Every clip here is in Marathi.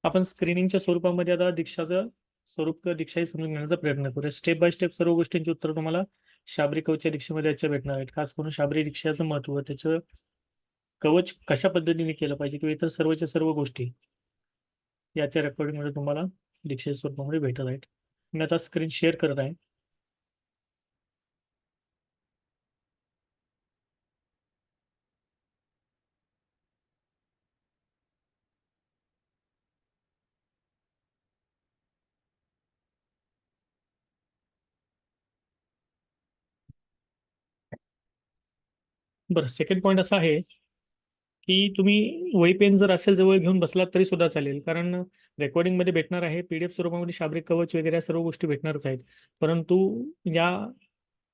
आपण स्क्रीनिंगच्या स्वरूपामध्ये आता दीक्षाचं स्वरूप किंवा दीक्षाही समजून घेण्याचा प्रयत्न करूया. स्टेप बाय स्टेप सर्व गोष्टींची उत्तर तुम्हाला शाबरी कवचच्या दीक्षेमध्ये याच्या भेटणार आहेत. खास करून शाबरी दीक्षाचं महत्व, त्याचं कवच कशा पद्धतीने केलं पाहिजे किंवा इतर सर्वच्या सर्व गोष्टी याच्या रेकॉर्डिंगमध्ये तुम्हाला दीक्षेच्या स्वरूपामध्ये भेटत आहेत. मी आता स्क्रीन शेअर करत आहे. बरं, सेकंड पॉईंट असा आहे की तुम्ही वही पेन जर असेल जवळ घेऊन बसलात तरी सुद्धा चालेल, कारण रेकॉर्डिंगमध्ये भेटणार आहे. PDF स्वरूपामध्ये शाब्रिक कवच वगैरे सर्व गोष्टी भेटणारच आहेत. परंतु या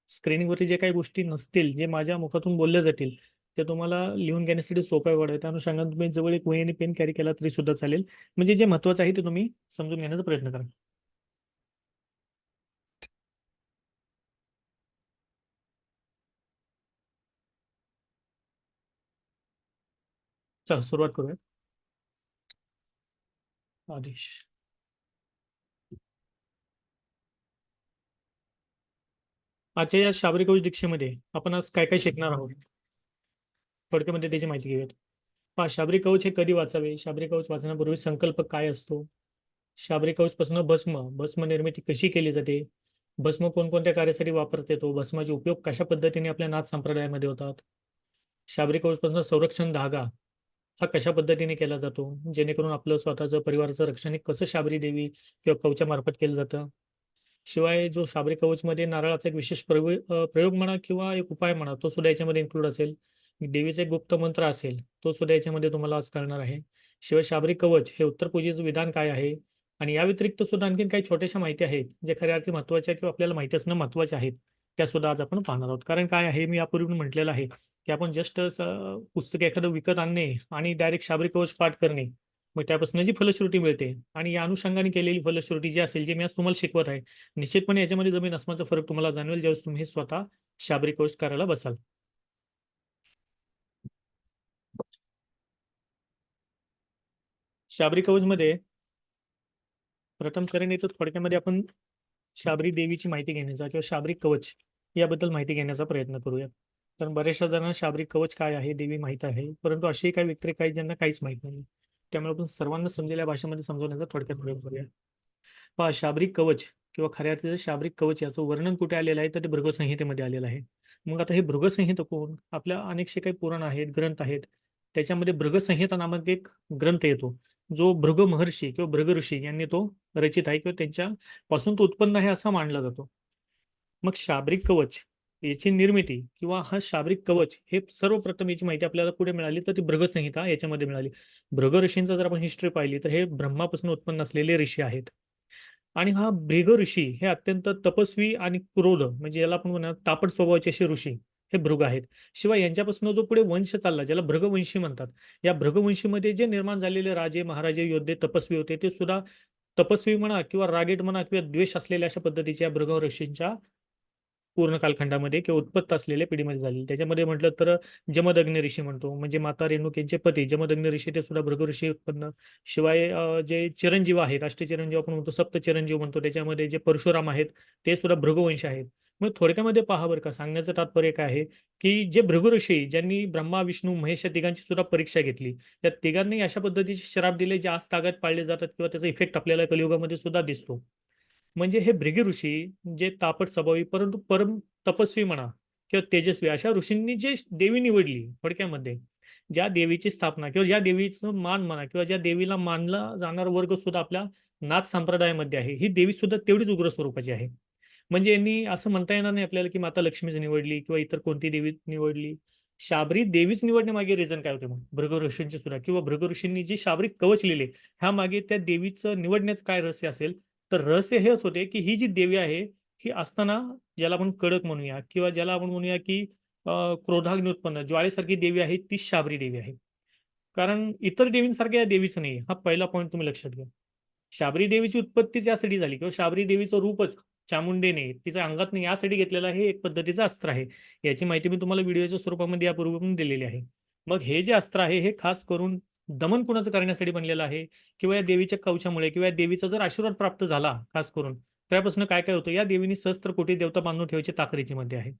स्क्रीनिंगवरती जे काही गोष्टी नसतील, जे माझ्या मुखातून बोलल्या जातील, ते तुम्हाला लिहून घेण्यासाठी सोप्या पडेल. त्या अनुषंगाने तुम्ही जवळ एक वही आणि पेन कॅरी केला तरी सुद्धा चालेल. म्हणजे जे महत्त्वाचं आहे ते तुम्ही समजून घेण्याचा प्रयत्न करा. चला सुरुवात करूया. आदेश. आजच्या या शाबरी कवच दीक्षेमध्ये आपण आज काय काय शिकणार आहोत, थोडक्यामध्ये त्याची माहिती घेऊयात. पहा, शाबरी कवच हे कधी वाचावे, शाबरी कवच वाचण्यापूर्वी संकल्प काय असतो, शाबरी कवच पासून भस्म निर्मिती कशी केली जाते, भस्म कोणकोणत्या कार्यासाठी वापरता येतो, भस्माचे उपयोग कशा पद्धतीने आपल्या नाथ संप्रदायामध्ये होतात, शाबरी कवच पासून संरक्षण धागा हा कशा पद्धतीने केला जातो, जेणेकरून आपलं स्वतःचं परिवाराचं रक्षण हे कसं शाबरी देवी किंवा कवचामार्फत केलं जातं. शिवाय जो शाबरी कवचमध्ये नारळाचा एक विशेष प्रयोग म्हणा किंवा एक उपाय म्हणा, तो सुद्धा याच्यामध्ये इन्क्लूड असेल. देवीचा एक गुप्त मंत्र असेल, तो सुद्धा याच्यामध्ये तुम्हाला आज कळणार आहे. शिवाय शाबरी कवच हे उत्तर पूजेचं विधान काय आहे, आणि या व्यतिरिक्त सुद्धा आणखीन काही छोट्याशा माहिती आहेत जे खऱ्या अर्थी महत्त्वाच्या किंवा आपल्याला माहिती असणं महत्त्वाचे आहेत, त्या सुद्धा आज आपण पाहणार आहोत. कारण काय आहे, मी यापूर्वी म्हटलेलं आहे की आपण जस्ट पुस्तक एखादं विकत आणणे आणि डायरेक्ट शाबरी कवच पाठ करणे, मग त्यापासून जी फलश्रुती मिळते आणि या अनुषंगाने केलेली फलश्रुती जी असेल, जी मी आज तुम्हाला शिकवत आहे, निश्चितपणे याच्यामध्ये जमीन आसमानचा फरक तुम्हाला जाणवेल ज्यावेळेस तुम्ही स्वतः शाबरी कवच करायला बसाल. शाबरी कवच मध्ये प्रथम चरण येतो, थोडक्यामध्ये आपण शाबरी देवीची माहिती घेण्याचा किंवा शाबरी कवच याबद्दल माहिती घेण्याचा प्रयत्न करूया. कारण बऱ्याचशा जणांना शाबरी कवच काय आहे, देवी माहित आहे, परंतु अशी काही व्यक्ती काही ज्यांना काहीच माहित नाही. त्यामुळे आपण सर्वांना समजेल्या भाषेमध्ये समजवण्याचा थोडक्यात प्रयोग करूया. पहा, शाबरी कवच किंवा खऱ्या अर्थाचं शाबरी कवच याचं वर्णन कुठे आलेलं आहे, तर ते भृगसंहितेमध्ये आलेलं आहे. मग आता हे भृगसंहिता कोण, आपल्या अनेकशे काही पुराण आहेत, ग्रंथ आहेत, त्याच्यामध्ये भृगसंहिता नामक एक ग्रंथ येतो, जो भृग महर्षी किंवा भृग ऋषी यांनी तो रचित आहे किंवा त्यांच्या पासून तो उत्पन्न आहे असा मानला जातो. मग शाबरी कवच याची निर्मिती किंवा हा शाबरी कवच हे सर्वप्रथम याची माहिती आपल्याला कुठे मिळाली, तर ती भृगसंहिता याच्यामध्ये मिळाली. भृग ऋषींचा जर आपण हिस्ट्री पाहिली तर हे ब्रह्मापासून उत्पन्न असलेले ऋषी आहेत. आणि हा भृग ऋषी हे अत्यंत तपस्वी आणि क्रोध, म्हणजे याला आपण म्हणा तापट स्वभावाचे असे ऋषी हे भृग आहेत. शिवाय यांच्यापासून जो पुढे वंश चालला, ज्याला भृगवंशी म्हणतात, या भृगवंशीमध्ये जे निर्माण झालेले राजे महाराजे योद्धे तपस्वी होते, ते सुद्धा तपस्वी म्हणा किंवा रागीट म्हणा किंवा द्वेष असलेल्या अशा पद्धतीच्या भृग ऋषींच्या पूर्ण कालखंडामध्ये किंवा उत्पत्त असलेल्या पिढीमध्ये झाली. त्याच्यामध्ये म्हटलं तर जमदग्नी ऋषी म्हणतो, म्हणजे माता रेणुक यांचे पती जमदग्नी ऋषी, ते सुद्धा भृगु ऋषी उत्पन्न. शिवाय जे चिरंजीव आहेत, चिरंजीव आपण म्हणतो, सप्त चिरंजीव म्हणतो, त्याच्यामध्ये जे परशुराम आहेत ते सुद्धा भृगुवंश आहेत. मग थोडक्यामध्ये पहा बरं का, सांगण्याचं तात्पर्य काय आहे की जे भृगु ऋषी ज्यांनी ब्रह्मा विष्णू महेश या तिघांची सुद्धा परीक्षा घेतली, त्या तिघांनी अशा पद्धतीचे श्राप दिले जे आज तागात पाळले जातात किंवा त्याचा इफेक्ट आपल्याला कलियुगामध्ये सुद्धा दिसतो. म्हणजे हे भृगी ऋषी जे तापट स्वभावी परंतु परम तपस्वी म्हणा किंवा तेजस्वी अशा ऋषींनी जे देवी निवडली, थोडक्यामध्ये ज्या देवीची स्थापना किंवा ज्या देवीचं मान म्हणा किंवा ज्या देवीला मानला जाणारा वर्ग सुद्धा आपल्या नाथ संप्रदायामध्ये आहे, ही देवी सुद्धा तेवढीच उग्र स्वरूपाची आहे. म्हणजे यांनी असं म्हणता येणार नाही आपल्याला की माता लक्ष्मीच निवडली किंवा इतर कोणती देवी निवडली. शाबरी देवीच निवडण्यामागे रिझन काय होते, मग भृगु ऋषींची सुद्धा किंवा भृगु ऋषींनी जी शाबरी कवच लिहिले, ह्या मागे त्या देवीचं निवडण्याचं काय रहस्य असेल, तर रहस्य हेच होते की ही जी देवी आहे, ही असताना ज्याला आपण कडक म्हणूया किंवा ज्याला आपण म्हणूया की क्रोधाग्नी उत्पन्न ज्वाळेसारखी देवी आहे, ती शाबरी देवी आहे. कारण इतर देवींसारख्या या देवीचं नाही, हा पहिला पॉईंट तुम्ही लक्षात घ्या. शाबरी देवीची उत्पत्तीच यासाठी झाली किंवा शाबरी देवीचं रूपच चामुंडेने तिच्या अंगात यासाठी घेतलेलं आहे, एक पद्धतीचं अस्त्र आहे. याची माहिती मी तुम्हाला व्हिडिओच्या स्वरूपामध्ये यापूर्वी पण दिलेली आहे. मग हे जे अस्त्र आहे हे खास करून दमन कुणाचं करण्यासाठी बनलेलं आहे किंवा या देवीच्या कवचामुळे किंवा या देवीचा जर आशीर्वाद प्राप्त झाला खास करून, त्यापासून काय काय होतं, या देवीने सहस्त्र कोटी देवता बांधून ठेवायची ताकद याच्यामध्ये आहे.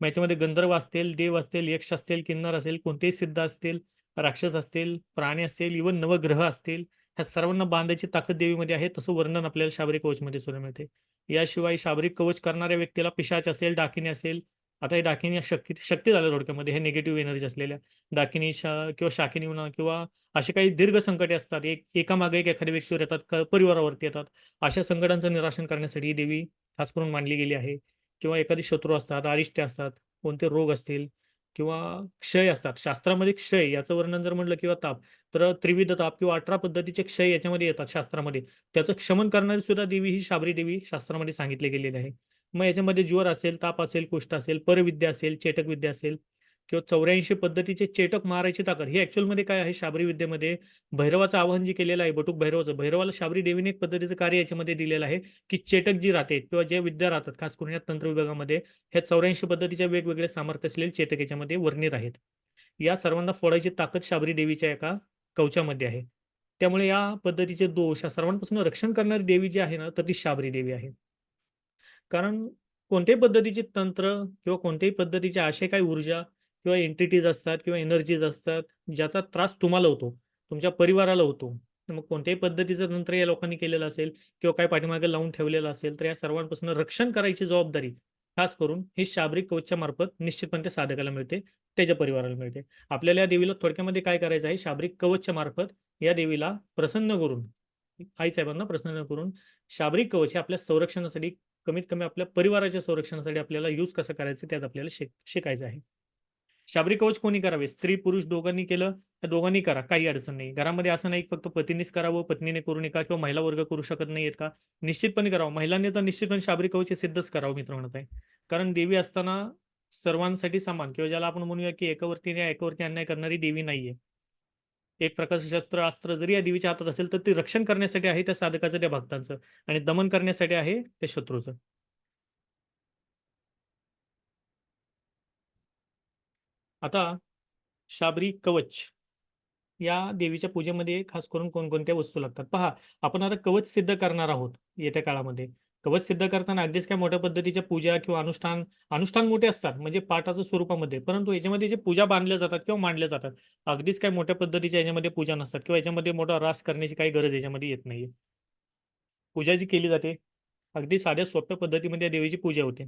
मग याच्यामध्ये गंधर्व असतील, देव असतील, यक्ष असतील, किन्नर असेल, कोणतेही सिद्ध असतील, राक्षस असतील, प्राणी असतील, इवन नवग्रह असतील, ह्या सर्वांना बांधायची ताकद देवीमध्ये आहे. तसं वर्णन आपल्याला शाबरी कवचमध्ये सुद्धा मिळते. याशिवाय शाबरी कवच करणाऱ्या व्यक्तीला पिशाच असेल, डाकिणी असेल, आता हे डाकिणी शक्ती शक्ती झाल्या थोडक्यामध्ये, हे निगेटिव्ह एनर्जी असलेल्या डाकिनी किंवा शाकिनी म्हणा किंवा असे काही दीर्घ संकटे असतात, एकामागे एक एखाद्या व्यक्तीवर येतात, परिवारावरती येतात. अशा संकटांचं निराशन करण्यासाठी ही देवी खास करून मानली गेली आहे. किंवा एखादी शत्रू असतात, अरिष्टे असतात, कोणते रोग असतील किंवा क्षय असतात. शास्त्रामध्ये क्षय याचं वर्णन जर म्हटलं किंवा ताप, तर त्रिविध ताप किंवा 18 पद्धतीचे क्षय याच्यामध्ये येतात शास्त्रामध्ये. त्याचं क्षमन करणारी सुद्धा देवी ही शाबरी देवी शास्त्रामध्ये सांगितली गेलेली आहे. मग याच्यामध्ये ज्वर असेल, ताप असेल, कुष्ठ असेल, परविद्या असेल, चेटक विद्या असेल किंवा 84 पद्धतीचे चेटक मारायची ताकद, ही ॲक्चुअलमध्ये काय आहे शाबरी विद्येमध्ये भैरवाचं आवाहन जे केलेलं आहे, बटूक भैरवाचं, भैरवाला शाबरी देवीने एक पद्धतीचं कार्य याच्यामध्ये दिलेलं आहे, की चेटक जी राहते किंवा ज्या विद्या राहतात खास करून या तंत्र विभागामध्ये, ह्या 84 पद्धतीच्या वेगवेगळे सामर्थ्य असलेले चेटक याच्यामध्ये वर्णित आहेत. या सर्वांना फोडायची ताकद शाबरी देवीच्या एका कवचामध्ये आहे. त्यामुळे या पद्धतीचे दोष या सर्वांपासून रक्षण करणारी देवी जी आहे ना, तर ती शाबरी देवी आहे. कारण कोणत्याही पद्धतीचे तंत्र किंवा कोणत्याही पद्धतीच्या अशा काही ऊर्जा किंवा एंटिटीज असतात किंवा एनर्जीज असतात, ज्याचा त्रास तुम्हाला होतो, तुमच्या परिवाराला होतो. तर मग कोणत्याही पद्धतीचं तंत्र या लोकांनी केलेलं असेल किंवा काही पाठीमागे लावून ठेवलेलं असेल, तर या सर्वांपासून रक्षण करायची जबाबदारी खास करून ही शाबरी कवचच्या मार्फत निश्चितपणे त्या साधकाला मिळते, त्याच्या परिवाराला मिळते. आपल्याला या देवीला थोडक्यामध्ये काय करायचं आहे, शाबरी कवचच्या मार्फत या देवीला प्रसन्न करून, आईसाहेबांना प्रसन्न करून शाबरी कवच हे आपल्या संरक्षणासाठी, कमीत कमी आपल्या परिवाराच्या संरक्षणासाठी आपल्याला यूज कसं करायचं त्यात आपल्याला शिकायचं आहे. शाबरी कवच कोणी करावे? स्त्री, पुरुष दोघांनी केलं तर दोघांनी करा. काही अडचण नाही. घरामध्ये असं नाही फक्त पतीनेच करावं, पत्नीने करू नये का किंवा महिला वर्ग करू शकत नाहीयेत का? निश्चितपणे करावं. महिलांनी तर निश्चितपणे शाबरी कवच हे सिद्धच करावं मित्र म्हणत आहे. कारण देवी असताना सर्वांसाठी समान किंवा ज्याला आपण म्हणूया की एकावरती अन्याय करणारी देवी नाहीये. एक प्रकारचं शस्त्र, अस्त्र जरी या देवीच्या हातात असेल, तर ते रक्षण करण्यासाठी आहे त्या साधकाचं, त्या भक्तांचं आणि दमन करण्यासाठी आहे त्या शत्रूचं. आता शाबरी कवच या देवीच्या पूजेमध्ये खास करून कोणकोणत्या वस्तू लागतात? पहा, आपण आता कवच सिद्ध करणार आहोत येत्या काळामध्ये. कवच सिद्ध करताना अगदीच काही मोठ्या पद्धतीच्या पूजा किंवा अनुष्ठान अनुष्ठान मोठे असतात म्हणजे पाठाच्या स्वरूपामध्ये. परंतु याच्यामध्ये जे पूजा बांधल्या जातात किंवा मांडल्या जातात, अगदीच काही मोठ्या पद्धतीच्या याच्यामध्ये पूजा नसतात किंवा याच्यामध्ये मोठा रास करण्याची काही गरज याच्यामध्ये येत नाहीये. पूजा जी केली जाते, अगदी साध्या सोप्या पद्धतीमध्ये या देवीची पूजा होते.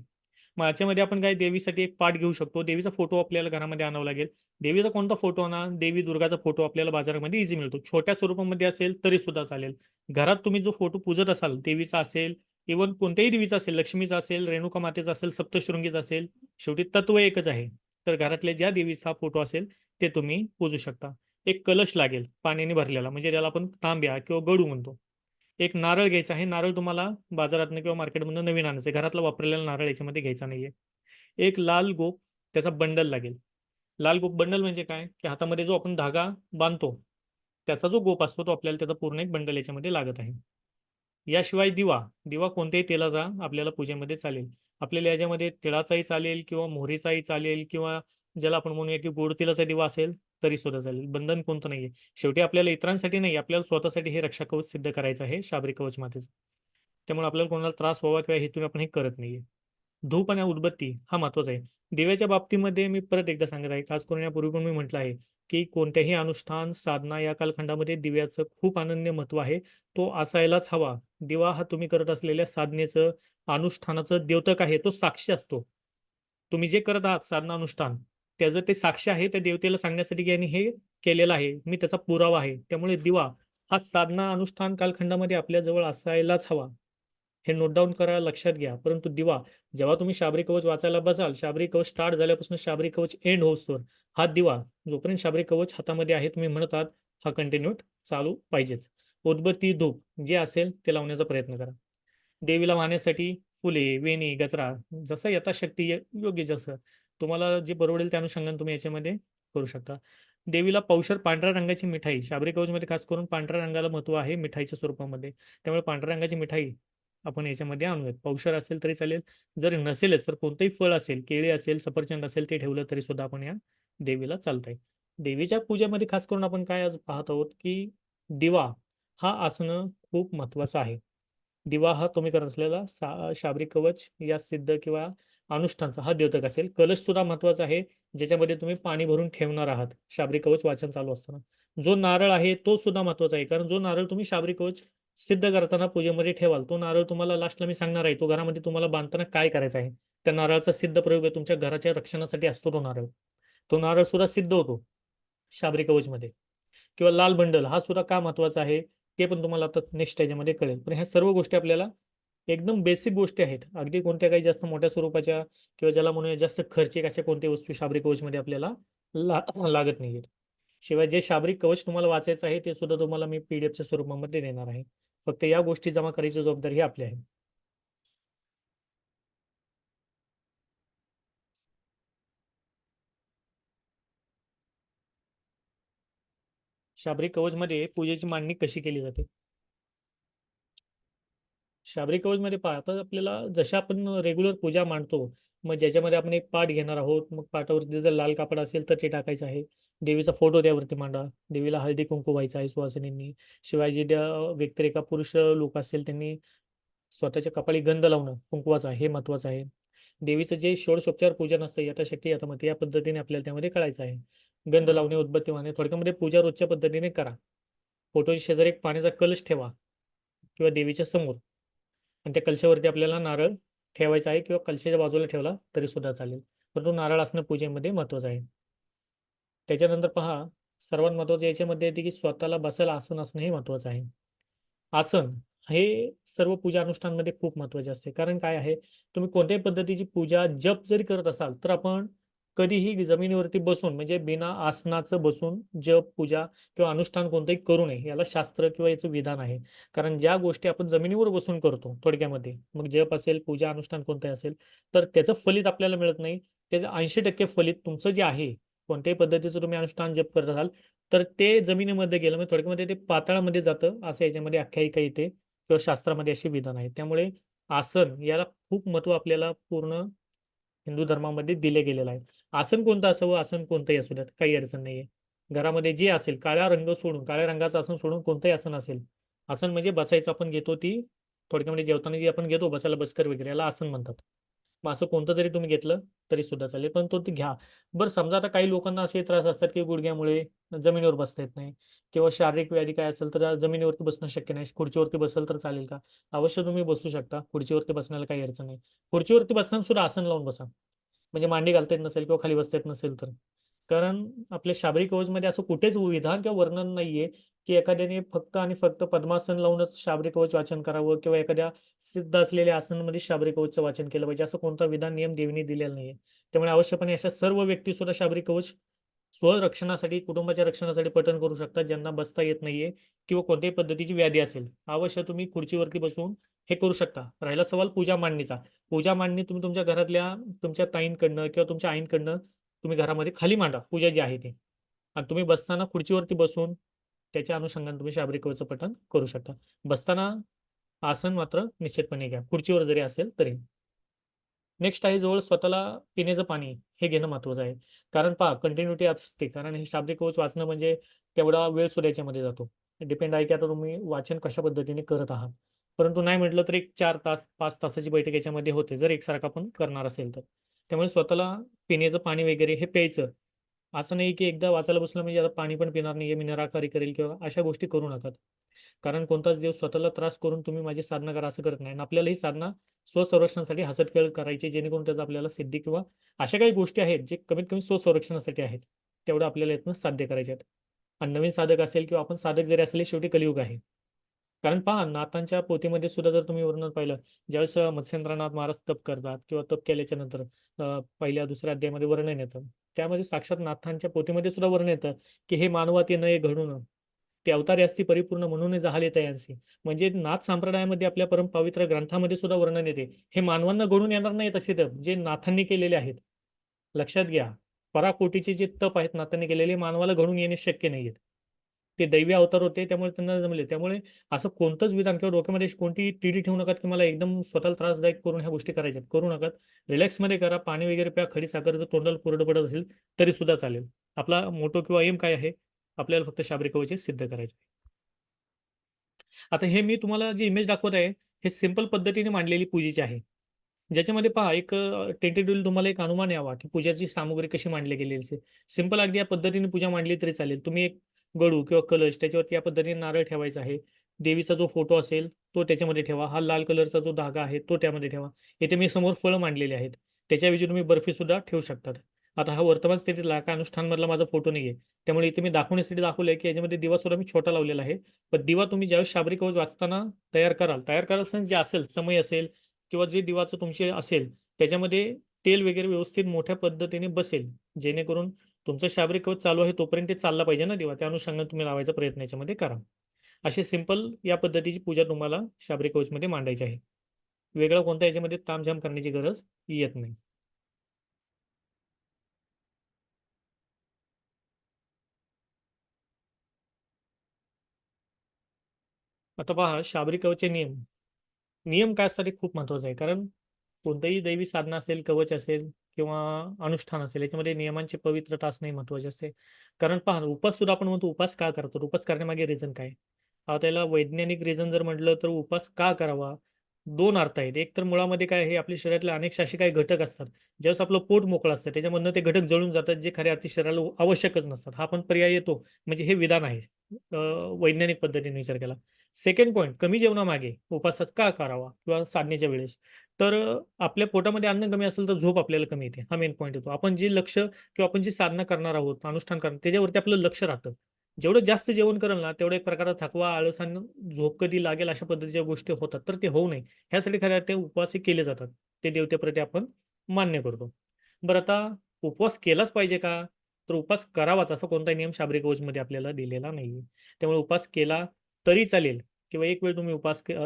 मग याच्यामध्ये आपण काय देवीसाठी एक पाट घेऊ शकतो. देवीचा फोटो आपल्याला घरामध्ये आणावा लागेल. देवीचा कोणता फोटो आणा, देवी दुर्गाचा फोटो आपल्याला बाजारामध्ये इझी मिळतो. छोट्या स्वरूपामध्ये असेल तरी सुद्धा चालेल. घरात तुम्ही जो फोटो पूजत असाल, देवीचा असेल, इव्हन कोणत्याही देवीचा असेल, लक्ष्मीचा असेल, रेणुका मातेचा असेल, सप्तशृंगीचा असेल, शेवटी तत्व एकच आहे. तर घरातल्या ज्या देवीचा फोटो असेल, ते तुम्ही पूजू शकता. एक कलश लागेल पाण्याने भरलेला, म्हणजे ज्याला आपण तांब्या किंवा गडू म्हणतो. एक नारळ घ्यायचा आहे. नारळ तुम्हाला बाजारातनं किंवा मार्केटमधनं नवीन आणायचं आहे. घरातला वापरलेला नारळ याच्यामध्ये घ्यायचा नाहीये. एक लाल गोप त्याचा बंडल लागेल. लाल गोप बंडल म्हणजे काय? की हातामध्ये जो आपण धागा बांधतो, त्याचा जो गोप असतो तो आपल्याला त्याचा पूर्ण एक बंडल याच्यामध्ये लागत आहे. याशिवाय दिवा, दिवा कोणत्याही तेलाचा आपल्याला पूजेमध्ये चालेल. आपल्याला याच्यामध्ये तिळाचाही चालेल किंवा मोहरीचाही चालेल किंवा ज्याला आपण म्हणूया की गोड तेलाचा दिवा असेल तरी सुद्धा चालेल. बंधन कोणतं नाहीये. शेवटी आपल्याला इतरांसाठी नाही, आपल्याला स्वतःसाठी हे रक्षा कवच सिद्ध करायचं आहे शाबरी कवच मातेचं. त्यामुळे आपल्याला कोणाला त्रास व्हावा किंवा हेतूने आपण हे करत नाहीये. धूप आणि उदबत्ती हा महत्वाचा आहे. दिव्याच्या बाबतीमध्ये मी परत एकदा सांगत आहे, खास करून यापूर्वी पण मी म्हटलं आहे, की कोणत्याही अनुष्ठान, साधना या कालखंडामध्ये दिव्याचं खूप अनन्य महत्त्व आहे. तो असायलाच हवा. दिवा हा तुम्ही करत असलेल्या साधनेचं, अनुष्ठानाचं द्योतक आहे. तो साक्षी असतो. तुम्ही जे करत आहात साधना, अनुष्ठान, त्याचं ते साक्ष आहे त्या देवतेला सांगण्यासाठी, की यांनी हे केलेलं आहे. मी त्याचा पुरावा आहे. त्यामुळे दिवा हा साधना, अनुष्ठान कालखंडामध्ये आपल्याजवळ असायलाच हवा. हे नोट डाउन करा, लक्षात घ्या. परंतु दिवा, जेव्हा तुम्ही शाबरी कवच वाचायला बसाल, शाबरी कवच स्टार्ट झाल्यापासून शाबरी कवच एंड होईस्तोवर हा दिवा, जोपर्यंत शाबरी कवच हातामध्ये आहे, तुम्ही म्हणत आहात, हा कंटिन्यू चालू पाहिजेच. उदबत्ती, धूप जे असेल ते लावण्याचा प्रयत्न करा. देवीला वाहण्यासाठी फुले, वेणी, गजरा जसं यथाशक्ती योग्य जसं तुम्हाला जे परवडेल त्या अनुषंगाने तुम्ही याच्यामध्ये करू शकता. देवीला पावशर पांढऱ्या रंगाची मिठाई, शाबरी कवचमध्ये खास करून पांढऱ्या रंगाला महत्त्व आहे मिठाईच्या स्वरूपामध्ये. त्यामुळे पांढऱ्या रंगाची मिठाई आपण याच्यामध्ये आणूयात. पावशर असेल तरी चालेल. जर नसेलच तर कोणतंही फळ असेल, केळी असेल, सफरचंद असेल ते ठेवलं तरी सुद्धा आपण या देवीला चालतंय. देवीच्या पूजेमध्ये खास करून आपण काय आज पाहत आहोत, की दिवा हा असणं खूप महत्त्वाचं आहे. दिवा हा तुम्ही करत असलेला शाबरी कवच या सिद्ध किंवा अनुष्ठानचा हा द्योतक असेल. कलश सुद्धा महत्त्वाचा आहे, ज्याच्यामध्ये तुम्ही पाणी भरून ठेवणार आहात, शाबरी कवच वाचन चालू असताना. जो नारळ आहे तो सुद्धा महत्त्वाचा आहे, कारण जो नारळ तुम्ही शाबरी कवच सिद्ध करताना पूजेमध्ये ठेवाल, तो नारळ तुम्हाला लास्टला मी सांगणार आहे, तो घरामध्ये तुम्हाला बांधताना काय करायचं आहे. त्या नारळाचा सिद्ध प्रयोग आहे, तुमच्या घराच्या रक्षणासाठी असतो तो नारळ. तो नारळ सुद्धा सिद्ध होतो शाबरी कवचमध्ये. किंवा लाल बंडल हा सुद्धा का महत्त्वाचा आहे, ते पण तुम्हाला आता नेक्स्ट स्टेजमध्ये कळेल. पण ह्या सर्व गोष्टी आपल्याला एकदम बेसिक गोष्टी आहेत. अगदी कोणत्या काही जास्त मोठ्या स्वरूपाच्या किंवा ज्याला म्हणूया जास्त खर्चिक अशा कोणत्याही वस्तू शाबरी कवचमध्ये आपल्याला लागत नाहीयेत. शिवाय जे शाबरी कवच तुम्हाला वाचायचं आहे, ते सुद्धा तुम्हाला मी पी-डी-एफच्या स्वरूपामध्ये देणार आहे. फक्त या गोष्टी जमा करायची जबाबदारी ही आपली आहे. शाबरी कवचमध्ये पूजेची मांडणी कशी केली जाते? शाबरी कवचमध्ये पहा, आता आपल्याला जशा आपण रेग्युलर पूजा मांडतो, मग ज्याच्यामध्ये आपण एक पाट घेणार आहोत, मग पाटावरती जर लाल कापड असेल तर ते टाकायचं आहे. देवीचा फोटो त्यावरती मांडा. देवीला हळदी कुंकू व्हायचं आहे सुवासिनींनी. शिवाय जे त्या व्यतिरेका पुरुष लोक असतील त्यांनी स्वतःच्या कपाळी गंध लावणं कुंकवाचा हे महत्त्वाचं आहे. देवीचं जे षोडशोपचार पूजन असतं यथाशक्ती यथामती या पद्धतीने आपल्याला त्यामध्ये कळायचं आहे. गंध लावणे, उदबत्ती वाहणे, थोडक्यामध्ये पूजा रोजच्या पद्धतीने करा. फोटोच्या शेजारी एक पाण्याचा कलश ठेवा किंवा देवीच्या समोर आणि त्या कलशावरती आपल्याला नारळ ठेवायचा आहे किंवा कलशाच्या बाजूला ठेवला तरी सुद्धा चालेल. परंतु नारळ असणं पूजेमध्ये महत्त्वाचं आहे. त्याच्यानंतर पहा, सर्वात महत्त्वाचं याच्यामध्ये येते की स्वतःला बसायला आसन असणं हे महत्त्वाचं आहे. आसन हे सर्व पूजा अनुष्ठानमध्ये खूप महत्त्वाचे असते. कारण काय आहे, तुम्ही कोणत्याही पद्धतीची पूजा, जप जरी करत असाल, तर आपण कधीही जमिनीवरती बसून म्हणजे बिना आसनाचं बसून जप, पूजा किंवा अनुष्ठान कोणतंही करू नये. याला शास्त्र किंवा याचं विधान आहे. कारण ज्या गोष्टी आपण जमिनीवर बसून करतो थोडक्यामध्ये, मग जप असेल, पूजा अनुष्ठान कोणतंही असेल, तर त्याचं फलित आपल्याला मिळत नाही. त्याचं 80% फलित तुमचं जे आहे, कोणत्याही पद्धतीचं तुम्ही अनुष्ठान जप करत असाल, तर ते जमिनीमध्ये गेलं म्हणजे थोडक्यामध्ये ते पाताळामध्ये जातं, असं याच्यामध्ये आख्यायिका येते किंवा शास्त्रामध्ये असे विधान आहेत. त्यामुळे आसन याला खूप महत्त्व आपल्याला पूर्ण हिंदू धर्मामध्ये दिले गेलेलं आहे. आसन कोणतं असावं, आसन कोणतंही असू द्यात, काही अडचण नाहीये. घरामध्ये जे असेल काळा रंग सोडून, काळ्या रंगाचं आसन सोडून कोणतंही आसन असेल. आसन म्हणजे बसायचं आपण घेतो ती थोडक्यामध्ये जेवताना जी आपण घेतो बसायला बसकर वगैरे याला आसन म्हणतात. मग असं कोणतं जरी तुम्ही घेतलं तरी सुद्धा चालेल, पण तो ते घ्या. बरं समजा आता काही लोकांना असे त्रास असतात, की गुडघ्यामुळे जमिनीवर बसता येत नाही किंवा शारीरिक व्याधी काय असेल तर जमिनीवरती बसणं शक्य नाही. खुर्चीवरती बसाल तर चालेल का? अवश्य तुम्ही बसू शकता. खुर्चीवरती बसण्याला काही अडचण नाही. खुर्चीवरती बसताना सुद्धा आसन लावून बसा. म्हणजे मांडी घालता येत नसेल किंवा खाली बसता येत नसेल तर. कारण आपल्या शाबरी कवचमध्ये असं कुठेच विधान किंवा वर्णन नाहीये, की एखाद्याने फक्त आणि फक्त पद्मासन लावूनच शाबरी कवच वाचन करावं किंवा एखाद्या सिद्ध असलेल्या आसनामध्ये शाबरी कवचचं वाचन केलं पाहिजे. असं कोणता विधान, नियम देवीने दिलेला नाहीये. त्यामुळे अवश्यपणे अशा सर्व व्यक्ती सुद्धा शाबरी कवच स्वरक्षणासाठी, कुटुंबाच्या रक्षणासाठी पठण करू शकतात, ज्यांना बसता येत नाहीये किंवा कोणत्याही पद्धतीची व्याधी असेल. अवश्य तुम्ही खुर्चीवरती बसून हे करू शकता. राहिला सवाल पूजा मांडणीचा. पूजा मांडणी तुम्ही तुमच्या घरातल्या तुमच्या ताईंकडनं किंवा तुमच्या आईंकडनं तुम्ही घरामध्ये खाली मांडा, पूजा जी आहे ती. आणि तुम्ही बसताना खुर्चीवरती बसून त्याच्या अनुषंगाने तुम्ही शाबरी कवचचं पठण करू शकता. बसताना आसन मात्र निश्चितपणे घ्या, खुर्चीवर जरी असेल तरी. नेक्स्ट आहे जवळ स्वतःला पिण्याचं पाणी हे घेणं महत्त्वाचं आहे. कारण पहा कंटिन्यूटी असते. कारण हे शाब्दिक कवच वाचणं म्हणजे तेवढा वेळ सुद्धा याच्यामध्ये जातो. डिपेंड आहे की आता तुम्ही वाचन कशा पद्धतीने करत आहात. परंतु नाही म्हटलं तर एक 4 तास, 5 तासाची बैठक याच्यामध्ये होते, जर एकसारखं आपण करणार असेल तर. त्यामुळे स्वतःला पिण्याचं पाणी वगैरे हे प्यायचं. असं नाही की एकदा वाचायला बसलं म्हणजे आता पाणी पण पिणार नाहीये, मी निराकारी करेल किंवा अशा गोष्टी करू नका. कारण कोणताच देव स्वतःला त्रास करून तुम्ही माझी साधना करा असं करत नाही आणि आपल्याला ही साधना स्वसंरक्षणासाठी हसत-खेळत करायची जेणेकरून त्याचा आपल्याला सिद्धी किंवा अशा काही गोष्टी आहेत जे कमीत कमी स्वसंरक्षणासाठी आहेत. तेवढं आपल्याला यातनं साध्य करायचे आहेत. आणि नवीन साधक असेल किंवा आपण साधक जरी असले शेवटी कलियुग आहे. कारण पहा नाथांच्या पोथीमध्ये सुद्धा जर तुम्ही वर्णन पाहिलं, ज्यावेळेस मत्स्येंद्रनाथ महाराज तप करतात किंवा तप केल्याच्या नंतर पहिल्या दुसऱ्या अध्यायामध्ये वर्णन येतं. त्यामध्ये साक्षात नाथांच्या पोथीमध्ये सुद्धा वर्णन येतं, की "हे मानवा ते नये घडून, ते अवतारी असती परिपूर्ण म्हणून झाले तयांसी." म्हणजे नाथ संप्रदायामध्ये आपल्या परमपवित्र ग्रंथामध्ये सुद्धा वर्णन येते. हे मानवांना घडून येणार नाही तसे तप, जे नाथांनी केलेले आहेत. लक्षात घ्या. पराकोटीचे जे तप आहेत नाथांनी केलेले मानवाला घडून येणे शक्य नाहीये. ते दैवी अवतार होते त्यामुळे त्यांना जमले. त्यामुळे असं कोणतंच विधान किंवा डोक्यामध्ये कोणतीही टिडी ठेवू नका, की मला एकदम स्वतःला त्रासदायक करून ह्या गोष्टी करायच्यात. करू नका. रिलॅक्समध्ये करा. पाणी वगैरे प्या. खडी साखर जर तोंडाला कोरडं पडत असेल तरी सुद्धा चालेल. आपला मोटो किंवा एम काय आहे? आपल्याला फक्त शाबरी कवच हे सिद्ध करायचं आहे. आता हे मी तुम्हाला जी इमेज दाखवत आहे, हे सिंपल पद्धतीने मांडलेली पूजेची आहे. ज्याच्यामध्ये पहा एक टेंटेटिव्हली तुम्हाला एक अनुमान यावा, की पूजाची सामुग्री कशी मांडली गेलेली असेल. सिंपल अगदी या पद्धतीने पूजा मांडली तरी चालेल. तुम्ही एक गडू किंवा कलश त्याच्यावरती या पद्धतीने नारळ ठेवायचा आहे. देवीचा जो फोटो असेल तो त्याच्यामध्ये ठेवा. हा लाल कलरचा जो धागा आहे तो त्यामध्ये ठेवा. इथे मी समोर फळं मांडलेली आहेत. त्याच्याऐवजी तुम्ही बर्फी सुद्धा ठेवू शकतात. आता हा वर्तमान स्थितीतला का अनुष्ठानमधला माझा फोटो नाहीये. त्यामुळे इथे मी दाखवण्यासाठी दाखवलंय, की याच्यामध्ये दिवा सुद्धा मी छोटा लावलेला आहे. पण दिवा तुम्ही ज्यावेळेस शाबरी कवच वाचताना तयार कराल असं जे असेल, समय असेल किंवा जे दिवाचं तुमचे असेल, त्याच्यामध्ये तेल वगैरे व्यवस्थित मोठ्या पद्धतीने बसेल. जेणेकरून तुमचं शाबरी कवच चालू आहे तोपर्यंत ते चालला पाहिजे ना दिवा. त्या अनुषंगाने तुम्ही लावायचा प्रयत्न याच्यामध्ये करा. अशी सिंपल या पद्धतीची पूजा तुम्हाला शाबरी कवचमध्ये मांडायची आहे. वेगळा कोणत्या याच्यामध्ये तामझाम करण्याची गरज येत नाही. आता पहा शाबरी कवचचे नियम. नियम काय असतात हे खूप महत्वाचं आहे. कारण कोणतंही दैवी साधना असेल, कवच असेल किंवा अनुष्ठान असेल, याच्यामध्ये नियमांची पवित्रता असणे महत्वाचे असते. कारण पहा उपास सुद्धा आपण म्हणतो उपास का करतो? उपास करण्यामागे रिझन काय? त्याला वैज्ञानिक रिझन जर म्हटलं तर उपास का करावा? 2 अर्थ आहेत. एक तर मुळामध्ये काय आहे, आपल्या शरीरातले अनेक असे काही घटक असतात. ज्यावेळेस आपलं पोट मोकळं असतं, त्याच्यामधनं ते घटक जळून जातात, जे खऱ्या अर्थी शरीराला आवश्यकच नसतात. हा पण पर्याय येतो. म्हणजे हे विधान आहे. अ, वैज्ञानिक पद्धतीने विचार केला. सेकंड पॉइंट कमी जेवणामागे उपवास का करावा किंवा साधनेच्या वेळेस? तर आपल्या पोटामध्ये अन्न कमी असेल तर झोप आपल्याला कमी येते. हा मेन पॉइंट येतो. आपण जे लक्ष किंवा आपण जी साधना करणार आहोत, अनुष्ठान करणार त्याच्यावरती आपलं लक्ष राहतं. जेवढं जास्त जेवण कराल ना, तेवढा एक प्रकारचा थकवा, आळस आणि झोप कधी लागेल अशा पद्धतीच्या गोष्टी होतात. तर ते होऊ नये ह्यासाठी खऱ्या ते उपवास हे केले जातात. ते देवतेप्रती आपण मान्य करतो. बरं आता उपवास केलाच पाहिजे का? तर उपवास करावाच असा कोणताही नियम शाबरी कवचमध्ये आपल्याला दिलेला नाहीये. त्यामुळे उपवास केला तरी चालेल किंवा एक वेळ तुम्ही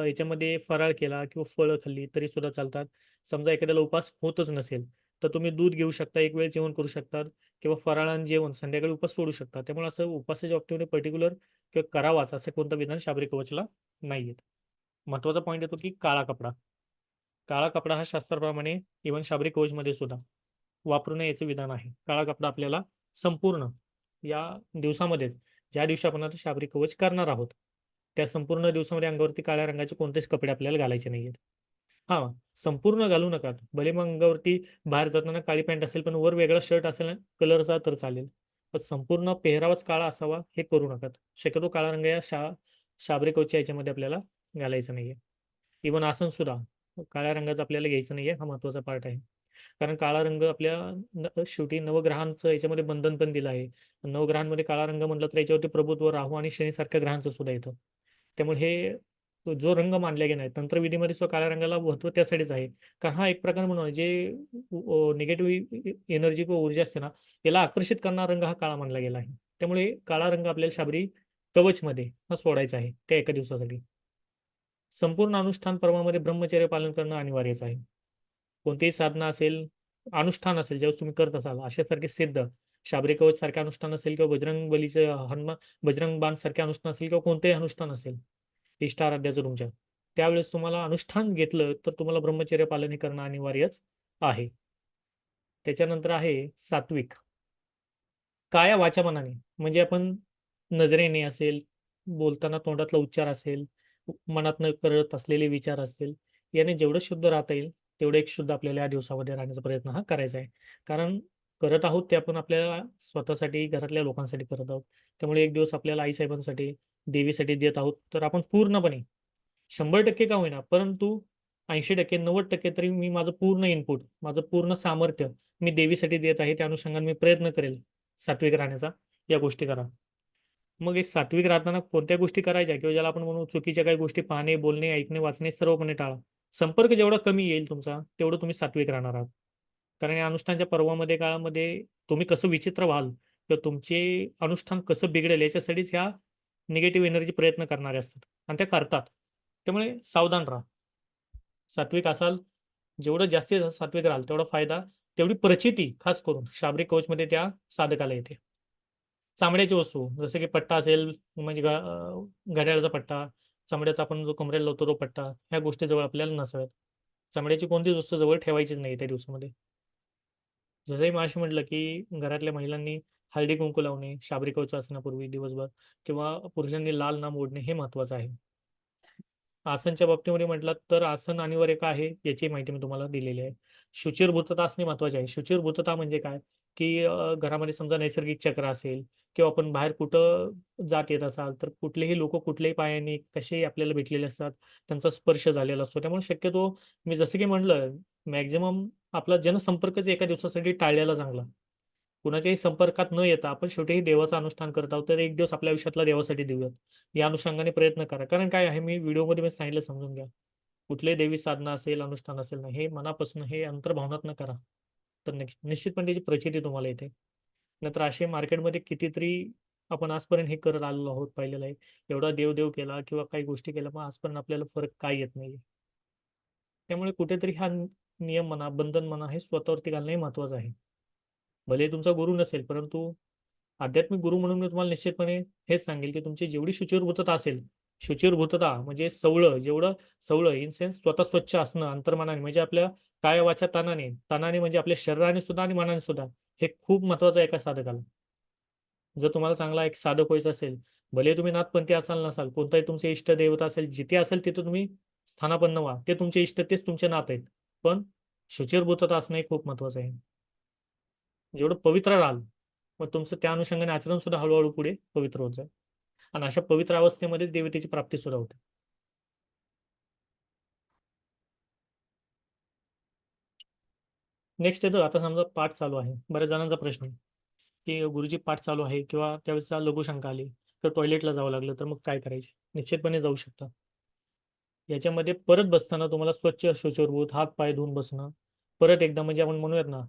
याच्यामध्ये फराळ केला किंवा फळं खाल्ली तरी सुद्धा चालतात. समजा एखाद्याला उपवास होतच नसेल, तर तुम्ही दूध घेऊ शकता, एक वेळ जेवण करू शकता किंवा फराळ आणि जेवण संध्याकाळी उपवास सोडू शकता. त्यामुळे असं उपवासाच्या बाबतीमध्ये पर्टिक्युलर किंवा करावाच असं कोणतं विधान शाबरी कवचला नाहीये. महत्त्वाचा पॉईंट येतो की काळा कपडा. काळा कपडा हा शास्त्राप्रमाणे इव्हन शाबरी कवचमध्ये सुद्धा वापरू नये याचे विधान आहे. काळा कपडा आपल्याला संपूर्ण या दिवसामध्येच ज्या दिवशी आपण आता शाबरी कवच करणार आहोत, त्या संपूर्ण दिवसामध्ये अंगावरती काळ्या रंगाचे कोणतेच कपडे आपल्याला घालायचे नाहीयेत. हां, संपूर्ण घालू नका. भले मग अंगावरती बाहेर जाताना काळी पॅन्ट असेल, पण वर वेगळा शर्ट असेल कलरचा तर चालेल. पण संपूर्ण पेहरावच काळा असावा हे करू नका. शक्यतो काळा रंग या शाबरी कवचच्या याच्यामध्ये आपल्याला घालायचा नाहीये. इव्हन आसन सुद्धा काळ्या रंगाचं आपल्याला घ्यायचं नाहीये, हा महत्त्वाचा पार्ट आहे. कारण काळा रंग आपल्या शेवटी नवग्रहांचं याच्यामध्ये बंधन पण दिलं आहे. नवग्रहांमध्ये काळा रंग म्हटलं तर याच्यावरती प्रभुत्व राहू आणि शनीसारख्या ग्रहांचं सुद्धा येतं. त्यामुळे हे जो रंग मानला गेला आहे, तंत्रविधीमध्ये सुद्धा काळ्या रंगाला महत्त्व त्यासाठीच आहे. कारण हा एक प्रकार म्हणून जे निगेटिव्ह एनर्जी किंवा ऊर्जा असते ना, याला आकर्षित करणारा रंग हा काळा मानला गेला आहे. त्यामुळे काळा रंग आपल्याला शाबरी कवचमध्ये हा सोडायचा आहे त्या एका दिवसासाठी. संपूर्ण अनुष्ठान पर्वामध्ये ब्रह्मचर्य पालन करणं अनिवार्यच आहे. कोणतीही साधना असेल, अनुष्ठान असेल, ज्यावेळेस तुम्ही करत असाल, अशासारखे सिद्ध शाबरी कवच सारखे अनुष्ठान असेल किंवा बजरंग बलीचं बजरंग बाण सारखे अनुष्ठान असेल किंवा कोणतेही अनुष्ठान असेल, इष्ट आराध्याचं तुमच्या, त्यावेळेस तुम्हाला अनुष्ठान घेतलं तर तुम्हाला ब्रह्मचर्य पालन हे करणं अनिवार्यच आहे. त्याच्यानंतर आहे सात्विक. काया वाचा मनाने म्हणजे आपण नजरेने असेल, बोलताना तोंडातला उच्चार असेल, मनात न करत असलेले विचार असतील, याने जेवढं शुद्ध राहता येईल, तेवढं एक शुद्ध आपल्याला या दिवसामध्ये राहण्याचा प्रयत्न हा करायचा आहे. कारण करत आहोत ते आपण आपल्या स्वतःसाठी, घरातल्या लोकांसाठी करत आहोत. त्यामुळे एक दिवस आपल्याला आई-साहेबांसाठी, देवीसाठी देत आहोत, तर आपण पूर्णपणे 100% का होईना, परंतु 80% 90% तरी मी माझं पूर्ण इनपुट, माझं पूर्ण सामर्थ्य मी देवीसाठी देत आहे. त्या अनुषंगाने मी प्रयत्न करेल सात्विक राहण्याचा, या गोष्टी करा. मग एक सात्विक राहताना कोणत्या गोष्टी करायच्या किंवा ज्याला आपण म्हणू चुकीच्या काही गोष्टी पाहणे, बोलणे, ऐकणे, वाचणे सर्वपणे टाळा. संपर्क जेवढा कमी येईल तुमचा, तेवढं तुम्ही सात्विक राहणार आहात. कारण या अनुष्ठानच्या पर्वामध्ये, काळामध्ये तुम्ही कसं विचित्र व्हाल किंवा तुमचे अनुष्ठान कसं बिघडेल याच्यासाठीच ह्या निगेटिव्ह एनर्जी प्रयत्न करणारे असतात आणि त्या करतात. त्यामुळे सावधान राहा. सात्विक असाल, जेवढं जास्तीत जास्त सात्विक राहाल तेवढा फायदा, तेवढी प्रचिती खास करून शाबरी कवचमध्ये त्या साधकाला येते. चामड्याची वस्तू जसं की पट्टा असेल म्हणजे घड्याळाचा पट्टा, चामड्याचा आपण जो कमरेला लावतो तो पट्टा, ह्या गोष्टी जवळ आपल्याला नसाव्यात. चामड्याची कोणतीच वस्तू जवळ ठेवायचीच नाही त्या दिवसामध्ये. जसंही मगाशी म्हटलं, की घरातल्या महिलांनी हळदी कुंकू लावणे, शाबरी कवच वाचण्यापूर्वी दिवसभर, किंवा पुरुषांनी लाल नाम ओढणे हे महत्वाचं आहे. आसनच्या बाबतीमध्ये म्हटलं तर आसन अनिवार्य का आहे याची माहिती मी तुम्हाला दिलेली आहे. शुचिर्भूतता असणे महत्वाचे आहे. शुचिर्भूतता म्हणजे काय, की घरामध्ये समजा नैसर्गिक चक्र असेल, किंवा आपण बाहेर कुठं जात येत असाल तर कुठलेही लोक कुठल्याही पायाने कसेही आपल्याला भेटलेले असतात, त्यांचा स्पर्श झालेला असतो. त्यामुळे शक्यतो मी जसं की म्हटलं, मॅक्झिमम आपला जनसंपर्कच एका दिवसासाठी टाळलेला चांगला. कुणाच्याही संपर्कात न येता आपण शेवटी देवाचं अनुष्ठान करत आहोत, तर एक दिवस आपल्या आयुष्यातला देवासाठी देऊयात. या अनुषंगाने प्रयत्न करा. कारण काय आहे, मी व्हिडिओमध्ये मी सांगितलं, समजून घ्या. कुठल्याही देवी साधना असेल, अनुष्ठान असेल ना, हे मनापासून, हे अंतर्भावनातनं करा. तर निश्चितपणे त्याची प्रचिती तुम्हाला येते. नाहीतर असे मार्केटमध्ये कितीतरी आपण आजपर्यंत हे करत आलेलो आहोत, पाहिलेलं आहे. एवढा देव केला किंवा काही गोष्टी केल्या, पण आजपर्यंत आपल्याला फरक काय येत नाहीये. त्यामुळे कुठेतरी हा नियम म्हणा, बंधन म्हणा, हे स्वतःवरती घालणं हे महत्वाचं आहे. भले तुमचा गुरु नसेल, परंतु आध्यात्मिक गुरु म्हणून मी तुम्हाला निश्चितपणे हेच सांगेल, की तुमची जेवढी शुचिर्भूतता असेल, शुचिर्भूतता म्हणजे सवळं, जेवढं सवळं इन सेन्स स्वतः स्वच्छ असणं अंतर्मनाने, म्हणजे आपल्या काय वाचा तनाने, तनाने म्हणजे आपल्या शरीराने सुद्धा आणि मनाने सुद्धा, हे खूप महत्वाचं आहे एका साधकाला. जर तुम्हाला चांगला एक साधक व्हायचं असेल, भले तुम्ही नाथपंथी असाल नसाल, कोणताही तुमचे इष्ट देवता असेल, जिथे असेल तिथे तुम्ही स्थानापन्न व्हा. ते तुमचे इष्ट, तेच तुमचे नाथ आहेत. पण शुचिर्भूतता असणं हे खूप महत्वाचं आहे. जेवढं पवित्र राहाल, मग तुमचं त्या अनुषंगाने आचरण सुद्धा हळूहळू पुढे पवित्र होत जाईल. आणि अशा पवित्र अवस्थेमध्येच देवतेची प्राप्ती सुद्धा होते. नेक्स्ट येतो, आता समजा पाठ चालू आहे. बऱ्याच जणांचा प्रश्न आहे, की गुरुजी पाठ चालू आहे किंवा त्यावेळेस लघुशंका आली, तर टॉयलेटला जावं लागलं, तर मग काय करायचे? निश्चितपणे जाऊ शकता. याच्यामध्ये परत बसताना तुम्हाला स्वच्छ शुचिर्भूत हात पाय धुवून बसणं, परत एकदा म्हणजे आपण म्हणूयात ना,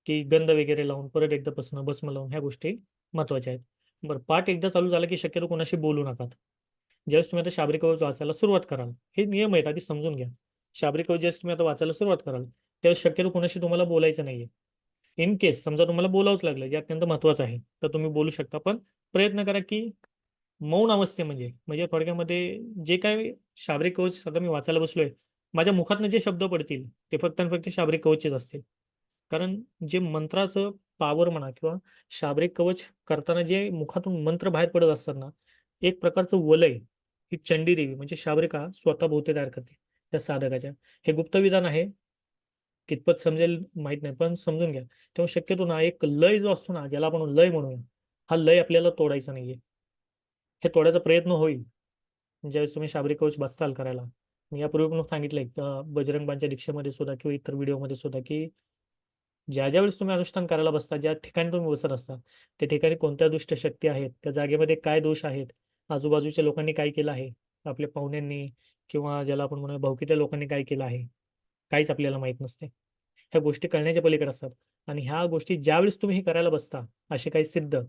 की गंध वगैरे लावून परत एकदा बसणं, भस्म लावून, ह्या गोष्टी महत्वाच्या आहेत. बरं, पाठ एकदा चालू झाला की शक्यतो कोणाशी बोलू नका. ज्यावेळेस तुम्ही आता शाबरी कवच वाचायला सुरुवात कराल, हे नियम आहेत, आधी समजून घ्या. शाबरी कवच ज्यावेळेस तुम्ही आता वाचायला सुरुवात कराल, त्यावेळेस शक्यतो कोणाशी तुम्हाला बोलायचं नाहीये. इन केस समजा तुम्हाला बोलावंच लागलं, जे अत्यंत महत्वाचं आहे, तर तुम्ही बोलू शकता. पण प्रयत्न करा की मौन अवस्थे म्हणजे थोडक्यामध्ये जे काय शाबरी कवच आता मी वाचायला बसलोय, माझ्या मुखातनं जे शब्द पडतील ते फक्त आणि फक्त शाबरी कवचचेच असतील. कारण जे मंत्राचं पावर म्हणा, किंवा शाबरी कवच करताना जे मुखातून मंत्र बाहेर पडत असतात ना, एक प्रकारचं वलय ही चंडी देवी म्हणजे शाबरिका स्वतः भोवती तयार करते त्या साधकाच्या. हे गुप्तविधान आहे, कितपत समजेल माहित नाही, पण समजून घ्या. तेव्हा शक्यतो ना, एक लय जो असतो ना, ज्याला आपण लय म्हणूया, हा लय आपल्याला तोडायचा नाहीये. हे तोडायचा प्रयत्न होईल ज्यावेळेस तुम्ही शाबरी कवच बसताल करायला. मी यापूर्वी पण सांगितलंय, बजरंग बाणच्या दीक्षेमध्ये सुद्धा किंवा इतर व्हिडिओमध्ये सुद्धा, की ज्या ज्या वेळेस तुम्ही अनुष्ठान करायला बसता, ज्या ठिकाणी तुम्ही बसत असता, त्या ठिकाणी कोणत्या दुष्ट शक्ती आहेत, त्या जागेमध्ये काय दोष आहेत, आजूबाजूच्या लोकांनी काय केलं आहे, आपल्या पाहुण्यांनी किंवा ज्याला आपण म्हणूया भावकीच्या लोकांनी काय केलं आहे, काहीच आपल्याला माहित नसते. ह्या गोष्टी कळण्याच्या पलीकडे असतात. आणि ह्या गोष्टी ज्यावेळेस तुम्ही हे करायला बसता, असे काही सिद्ध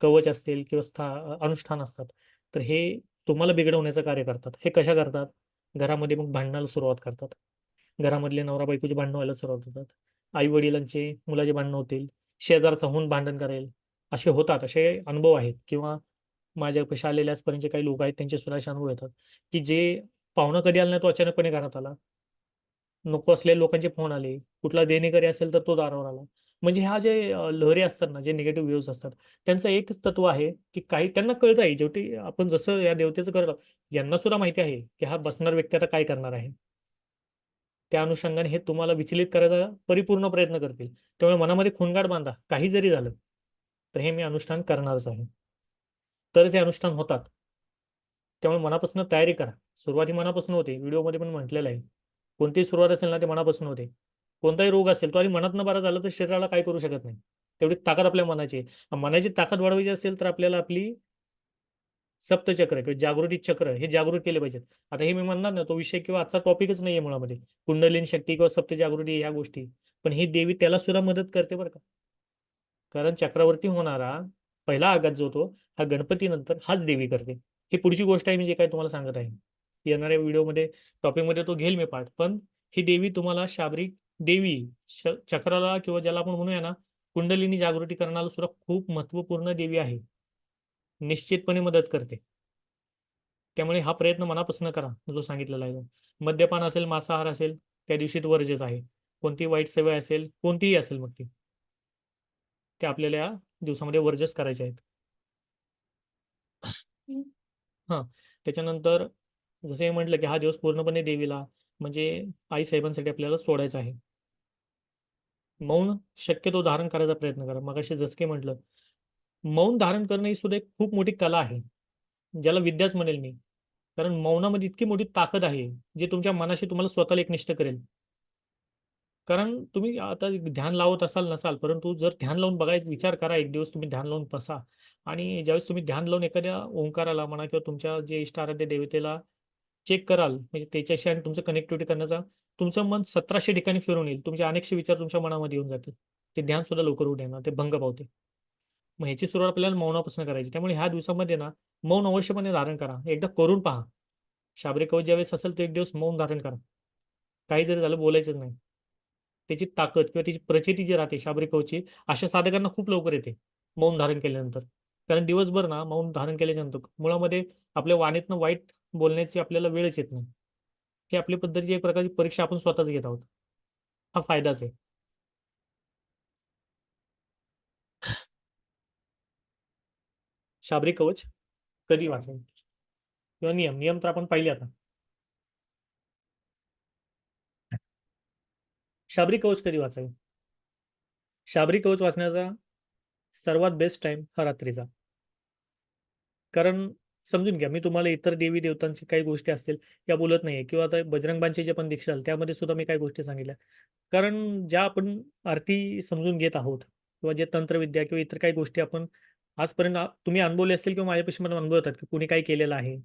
कवच असतील किंवा अनुष्ठान असतात, तर हे तुम्हाला बिघडवण्याचं कार्य करतात. हे कशा करतात? घरामध्ये मग भांडणाला सुरुवात करतात. घरामधले नवरा बायकोची भांडणं व्हायला सुरुवात होतात. आई वडिलांचे मुलाचे भांडणं होतील. शेजारचा होऊन भांडण करेल. असे होतात, असे अनुभव आहेत. किंवा माझ्यापाशी आलेले आजपर्यंतचे काही लोक आहेत, त्यांचे सुद्धा असे अनुभव येतात, की जे पाहुणा कधी आला नाही, तो अचानकपणे घरात आला. नको असलेल्या लोकांचे फोन आले. कुठला देणेकरी असेल तर तो दारावर आला. म्हणजे ह्या जे लहरी असतात ना, जे निगेटिव्ह व्ह्यूज असतात, त्यांचं एकच तत्व आहे, की काही त्यांना कळत आहे, शेवटी आपण जसं या देवतेचं करत आहोत, यांना सुद्धा माहिती आहे, की हा बसणार व्यक्ती आता काय करणार आहे. त्या अनुषंगाने हे तुम्हाला विचलित करायचा परिपूर्ण प्रयत्न करतील. त्यामुळे मनामध्ये खूणगाठ बांधा. काही जरी झालं, तर हे मी अनुष्ठान करणारच आहे. तरच हे अनुष्ठान होतात. त्यामुळे मनापासून तयारी करा. सुरुवात ही मनापासून होते. व्हिडिओमध्ये पण म्हटलेलं आहे. कोणतीही सुरुवात असेल ना, ते मनापासून होते. कोणताही रोग असेल, तो आधी मनातनं बरा झाला तर शरीराला काही करू शकत नाही. तेवढी ताकद आपल्या मनाची आहे. मनाची ताकद वाढवायची असेल, तर आपल्याला आपली सप्तचक्र किंवा जागृती चक्र हे जागृत केले पाहिजेत. आता हे मी म्हणणार ना, तो विषय किंवा आजचा टॉपिकच नाहीये मुळामध्ये. कुंडलिनी शक्ती किंवा सप्तजागृती ह्या गोष्टी. पण ही देवी त्याला सुद्धा मदत करते बरं का. कारण चक्रावरती होणारा पहिला आघात जो होतो, हा गणपतीनंतर हाच देवी करते. ही पुढची गोष्ट आहे, मी जे काही तुम्हाला सांगत आहे. येणाऱ्या व्हिडिओमध्ये टॉपिकमध्ये तो घेईल मी पाठ. पण ही देवी तुम्हाला शाबरी देवी चक्राला किंवा ज्याला आपण म्हणूया ना, कुंडलिनी जागृती करण्याला सुद्धा खूप महत्वपूर्ण देवी आहे. निश्चितपणे मदत करते. त्यामुळे हा प्रयत्न मनापासून करा, जो सांगितलेला आहे तो. मद्यपान असेल, मांसाहार असेल, त्या दिवशी वर्ज्यच आहे. कोणतीही वाईट सवय असेल, कोणतीही असेल मग ती, ते आपल्याला दिवसामध्ये वर्जस करायचे आहेत. हां, त्याच्यानंतर जसं मी म्हटलं, की हा दिवस पूर्णपणे देवीला म्हणजे आई-साहेबांसाठी आपल्याला सोडायचा आहे. मौन शक्यतो धारण करायचा प्रयत्न करा. मगाशी जसं काही म्हटलं, मौन धारण करणं ही सुद्धा एक खूप मोठी कला आहे. ज्याला विद्याच म्हणेल मी. कारण मौनामध्ये इतकी मोठी ताकद आहे, जे तुमच्या मनाशी तुम्हाला स्वतःला एकनिष्ठ करेल. कारण तुम्ही आता ध्यान लावत असाल नसाल, परंतु जर ध्यान लावून बघा, एक विचार करा, एक दिवस तुम्ही ध्यान लावून बसा आणि ज्यावेळेस तुम्ही ध्यान लावून एखाद्या ओंकाराला म्हणा किंवा तुमच्या जे इष्ट आराध्य देवतेला चेक कराल, म्हणजे त्याच्याशी आणि तुमचं कनेक्टिव्हिटी करण्याचा तुमचं मन 1700 ठिकाणी फिरून येईल. तुमचे अनेकसे विचार तुमच्या मनामध्ये येऊन जातील. ते ध्यान सुद्धा लवकर होऊ देणार, ते भंग पावते. मग ह्याची सुरुवात आपल्याला मौनापासून करायची. त्यामुळे ह्या दिवसामध्ये ना, मौन अवश्यपणे धारण करा. एकदा करून पहा. शाबरी कवच ज्यावेळेस असेल, तो एक दिवस मौन धारण करा. काही जरी झालं बोलायचंच नाही. त्याची ताकद किंवा त्याची प्रचिती जी राहते शाबरी कवचची, अशा साधकांना खूप लवकर येते मौन धारण केल्यानंतर. कारण दिवसभर ना मौन धारण केल्याच्यानंतर मुळामध्ये आपल्या वाणीतनं वाईट बोलण्याची आपल्याला वेळच येत नाही. ही आपली पद्धतीची एक प्रकारची परीक्षा आपण स्वतःच घेत आहोत. हा फायदाच आहे. शाबरी कवच कधी वाचावे किंवा नियम नियम तर आपण पाहिले आता. शाबरी कवच कधी वाचावे? शाबरी कवच वाचण्याचा सर्वात बेस्ट टाइम हा रात्रीचा. कारण समजून घ्या, मी तुम्हाला इतर देवी देवतांची काही गोष्टी असतील त्या बोलत नाहीये किंवा आता बजरंगबाणची जे पण दीक्षा त्यामध्ये सुद्धा मी काही गोष्टी सांगितल्या. कारण ज्या आपण आरती समजून घेत आहोत किंवा जे तंत्रविद्या किंवा इतर काही गोष्टी आपण आजपर्यंत तुम्ही अनुभवले असतील किंवा माझ्यापाशी मला अनुभवतात, की कुणी काय केलेलं आहे.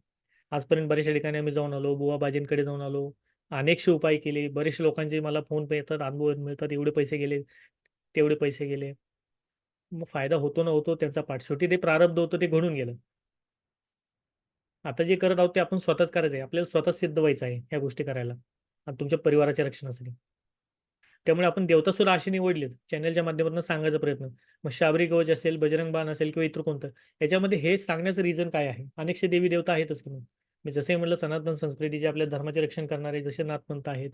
आजपर्यंत बऱ्याचशा ठिकाणी आम्ही जाऊन आलो, बुवाबाजींकडे जाऊन आलो. अनेकसे उपाय केले. बरेचसे लोकांचे मला फोन पे येतात, अनुभव मिळतात. एवढे पैसे गेले, तेवढे पैसे गेले. मग फायदा होतो ना होतो त्यांचा पाठ. शेवटी ते प्रारब्ध होतं ते घडून गेलं. आता जे करत आहोत ते आपण स्वतःच करायचं आहे. आपल्याला स्वतःच सिद्ध व्हायचं आहे ह्या गोष्टी करायला आणि तुमच्या परिवाराच्या रक्षणासाठी. त्यामुळे आपण देवता सुद्धा अशी निवडलीत चॅनलच्या माध्यमातून सांगायचा प्रयत्न. मग शाबरी कवच असेल, बजरंग बाण असेल किंवा इतर कोणतं. याच्यामध्ये हे सांगण्याचं रिझन काय आहे? अनेकसे देवी देवता आहेतच की मग. मी जसंही म्हटलं सनातन संस्कृती जे आपल्या धर्माचे रक्षण करणारे जसे नाथपंथ आहेत,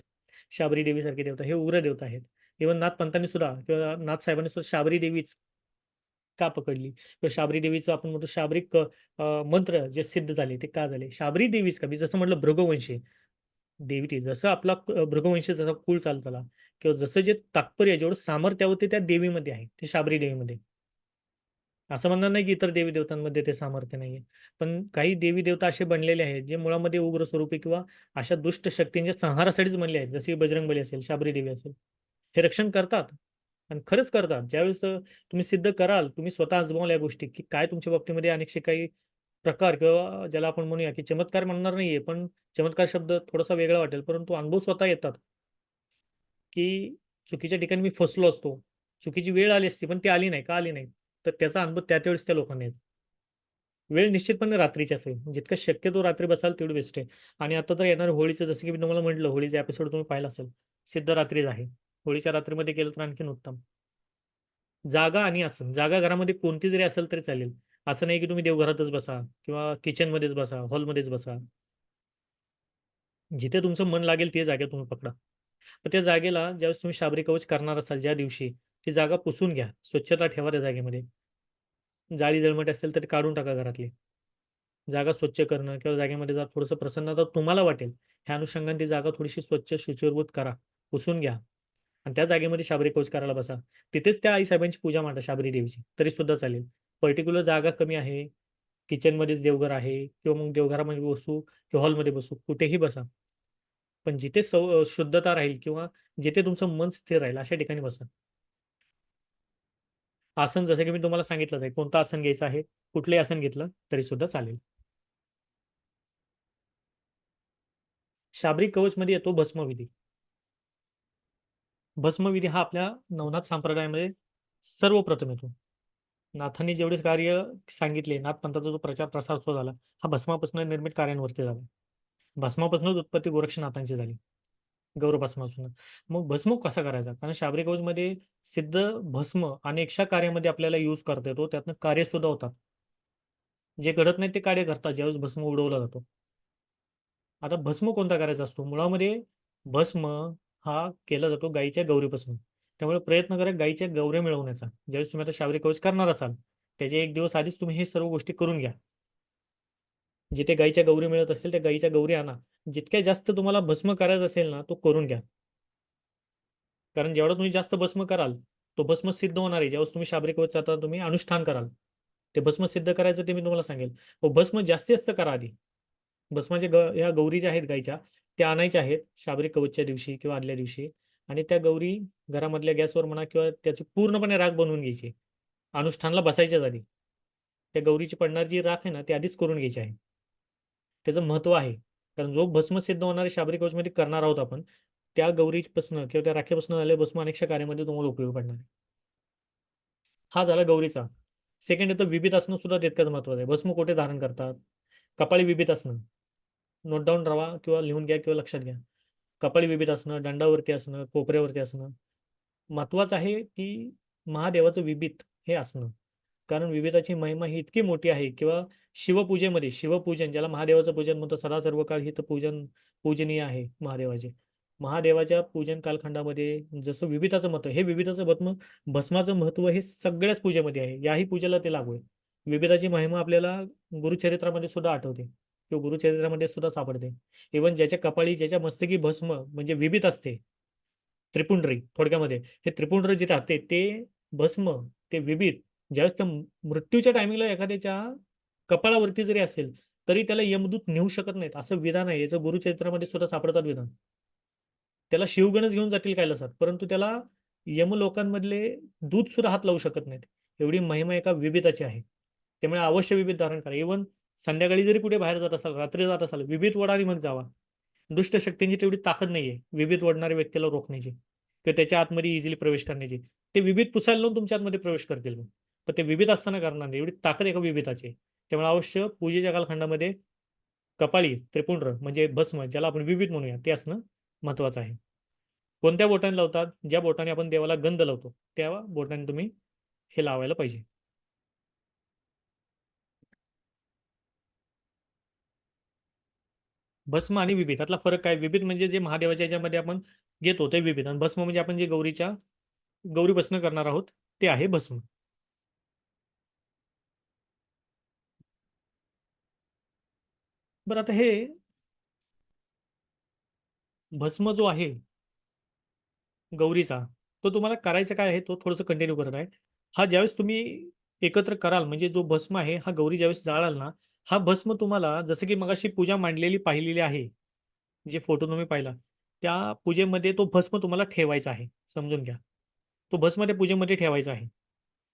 शाबरी देवीसारखे देवता हे उग्र देवता आहेत. इव्हन नाथपंथांनी सुद्धा किंवा नाथसाहेबांनी सुद्धा शाबरी देवीच का पकडली? किंवा शाबरी देवीचं आपण म्हणतो शाबरीक मंत्र जे सिद्ध झाले ते का झाले? शाबरी देवीच का? मी जसं म्हटलं भृगुवंशी देवी ती जसं आपला भृगुवंश जसा कुल चालत आला किंवा जसं जे तात्पर्य जेवढं सामर्थ्य होते त्या देवीमध्ये आहे, ते शाबरी देवीमध्ये. असं म्हणणार नाही की इतर देवी देवतांमध्ये ते सामर्थ्य नाहीये. पण काही देवी देवता असे बनलेले आहेत, जे मुळामध्ये उग्र स्वरूपी किंवा अशा दुष्ट शक्तींच्या संहारासाठीच बनले आहेत. जसे बजरंगबली असेल, शाबरी देवी असेल. हे रक्षण करतात आणि खरंच करतात. ज्यावेळेस तुम्ही सिद्ध कराल, तुम्ही स्वतः अजमावल्या या गोष्टी, की काय तुमच्या बाबतीमध्ये अनेकसे काही प्रकार किंवा ज्याला आपण म्हणूया, की चमत्कार म्हणणार नाहीये, पण चमत्कार शब्द थोडासा वेगळा वाटेल, परंतु अनुभव स्वतः येतात, की चुकीच्या ठिकाणी मी फसलो असतो. चुकीची वेळ आली असती, पण ती आली नाही. का आली नाही? तर त्याचा अनुभव त्यावेळेस त्या लोकांना येतो. वेळ निश्चितपणे रात्रीची असेल. जितकं शक्यतो रात्री बसाल तेवढं बेस्ट आहे. आणि आता तर येणार होळीचं जसं की मी तुम्हाला म्हटलं, होळीचा एपिसोड तुम्ही पाहिला असेल. सिद्ध रात्रीच आहे. होळीच्या रात्रीमध्ये केलं तर आणखीन उत्तम. जागा आणि आसन. जागा घरामध्ये कोणती जरी असेल तरी चालेल. असं नाही की तुम्ही देवघरातच बसा किंवा किचनमध्येच बसा, हॉलमध्येच बसा. जिथे तुमचं मन लागेल ते जागा तुम्ही पकडा. तर त्या जागेला ज्यावेळेस तुम्ही शाबरी कवच करणार असाल ज्या दिवशी, ती जागा पुसून घ्या. स्वच्छता ठेवा त्या जागेमध्ये. जाळी जळमट असेल तर काढून टाका घरातली. जागा स्वच्छ करणं किंवा जागेमध्ये जर थोडंसं प्रसन्नता तुम्हाला वाटेल, ह्या अनुषंगाने ती जागा थोडीशी स्वच्छ शुचिर्भूत करा. पुसून घ्या आणि त्या जागेमध्ये शाबरी कवच करायला बसा. तिथेच त्या आई-साहेबांची पूजा मांडा शाबरी देवीची, तरी सुद्धा चालेल. पर्टिक्युलर जागा कमी आहे, किचनमध्येच देवघर आहे किंवा मग देवघरामध्ये बसू किंवा हॉलमध्ये बसू, कुठेही बसा. पण जिथे शुद्धता राहील किंवा जिथे तुमचं मन स्थिर राहील अशा ठिकाणी बसा. आसन जसं की मी तुम्हाला सांगितलंच आहे, कोणतं आसन घ्यायचं आहे, कुठलंही आसन घेतलं तरी सुद्धा चालेल. शाबरी कवचमध्ये येतो भस्मविधी. भस्मविधी हा आपल्या नवनाथ संप्रदायामध्ये सर्वप्रथम येतो. नाथांनी जेवढे कार्य सांगितले, नाथपंथाचा जो प्रचार प्रसार सुरू झाला, हा भस्मापासून निर्मित कार्यांवरती झाला. भस्मापासूनच उत्पत्ती गोरक्षनाथांची झाली. गौरभस्मापासून. मग भस्म कसा करायचा? कारण शाबरी कवचमध्ये सिद्ध भस्म अनेकशा कार्यामध्ये आपल्याला यूज करता येतो. त्यातनं कार्यसुद्धा होतात. जे घडत नाही ते कार्य करतात ज्यावेळेस भस्म उडवला जातो. आता भस्म कोणता करायचा असतो? मुळामध्ये भस्म हा केला जातो गायीच्या गौरीपासून. त्यामुळे प्रयत्न करा गायीच्या गौऱ्या मिळवण्याचा. ज्यावेळेस तुम्ही आता शाबरी कवच करणार असाल त्याच्या एक दिवस आधीच तुम्ही हे सर्व गोष्टी करून घ्या. जिथे गायीच्या गौरी मिळत असेल त्या गायीच्या गौरी आणा. जितक्या जास्त तुम्हाला भस्म करायचं असेल ना तो करून घ्या. कारण जेवढा तुम्ही जास्त भस्म कराल तो भस्म सिद्ध होणार आहे. ज्यावेळेस तुम्ही शाबरी कवच आता तुम्ही अनुष्ठान कराल ते भस्म सिद्ध करायचं ते मी तुम्हाला सांगेल. भस्म जास्तीत जास्त करा आधी. भस्माचे ह्या गौरी ज्या आहेत गायच्या त्या आणायच्या आहेत शाबरी कवचच्या दिवशी किंवा आदल्या दिवशी. आणि त्या गौरी घरामधल्या गॅसवर म्हणा किंवा त्याची पूर्णपणे राख बनवून घ्यायची. अनुष्ठानला बसायच्याच आधी त्या गौरीची पडणारी जी राख आहे ना ती आधीच करून घ्यायची आहे. त्याचं महत्व आहे. कारण जो भस्म सिद्ध होणारे शाबरी कवचमध्ये करणार आहोत आपण त्या गौरीपासून किंवा त्या राखेपासून झालेले भस्म अनेकशा कार्यामध्ये तुम्हाला उपयोग पडणार आहे. हा झाला गौरीचा. सेकंड येतं विभीत असणं सुद्धा तितकंच महत्वाचं आहे. भस्म कोठे धारण करतात? कपाळी विभीत असणं. नोट डाऊन राहा किंवा लिहून घ्या किंवा लक्षात घ्या. कपाळी विभीत असणं, दंडावरती असणं, कोपऱ्यावरती असणं. महत्वाचं आहे की महादेवाचं विभीत हे असणं. कारण विभीताची महिमा ही इतकी मोठी आहे किंवा शिवपूजेमध्ये शिवपूजन ज्याला महादेवाचं पूजन म्हणतो सदा सर्व काळ ही तर पूजनीय आहे महादेवाचे. महादेवाच्या पूजन कालखंडामध्ये जसं विभीताचं महत्व हे विभीताचं भस्माचं महत्व हे सगळ्याच पूजेमध्ये आहे. याही पूजेला ते लागू आहे. विभीताची महिमा आपल्याला गुरुचरित्रामध्ये सुद्धा आठवते किंवा गुरुचरित्रामध्ये सुद्धा सापडते. इव्हन ज्याच्या कपाळी ज्याच्या मस्तकी भस्म म्हणजे विभीत असते त्रिपुंडरी थोडक्यामध्ये हे त्रिपुंडरी जिथे राहते ते भस्म ते विभीत ज्यावेळेस त्या मृत्यूच्या टायमिंगला एखाद्याच्या कपाळावरती जरी असेल तरी त्याला यमदूत नेऊ शकत नाहीत असं विधान आहे. याचं गुरुचरित्रामध्ये सुद्धा सापडतात विधान. त्याला शिवगणच घेऊन जातील कैलासात परंतु त्याला यमलोकांमधले दूत सुद्धा हात लावू शकत नाहीत. एवढी महिमा एका विभीताची आहे. त्यामुळे अवश्य विभीत धारण करा. इव्हन संध्याकाळी जरी कुठे बाहेर जात असाल रात्री जात असाल विभीत वडा आणि मग जावा. दुष्ट शक्तींची तेवढी ताकद नाहीये विभीत वडणाऱ्या व्यक्तीला रोखण्याची किंवा त्याच्या आतमध्ये इझिली प्रवेश करण्याची. ते विभीत पुसायला लावून तुमच्या आतमध्ये प्रवेश करतील मग. पण ते विभीत असताना करणार नाही एवढी ताकद एका विभीताची आहे. त्यामुळे अवश्य पूजेच्या कालखंडामध्ये कपाळी त्रिपुंड्र म्हणजे भस्म ज्याला आपण विभीत म्हणूया ते असणं महत्वाचं आहे. कोणत्या बोटाने लावतात? ज्या बोटाने आपण देवाला गंध लावतो त्या बोटाने तुम्ही हे लावायला पाहिजे. भस्म आणि विभीत यातला फरक काय? विभीत म्हणजे जे महादेवाच्या याच्यामध्ये आपण घेतो ते विभीत आणि भस्म म्हणजे आपण जे गौरीपासून करणार आहोत ते आहे भस्म. बरं आता हे भस्म जो आहे गौरीचा तो तुम्हाला करायचा काय आहे तो थोडंसं कंटिन्यू करत आहे. हा ज्यावेळेस तुम्ही एकत्र कराल म्हणजे जो भस्म आहे हा गौरी ज्यावेळेस जाळाल ना हा भस्म तुम्हाला जसं की मगाशी पूजा मांडलेली पाहिलेली आहे जे फोटो तुम्ही पाहिला त्या पूजेमध्ये तो भस्म तुम्हाला ठेवायचा आहे. समजून घ्या. तो भस्म त्या पूजेमध्ये ठेवायचा आहे.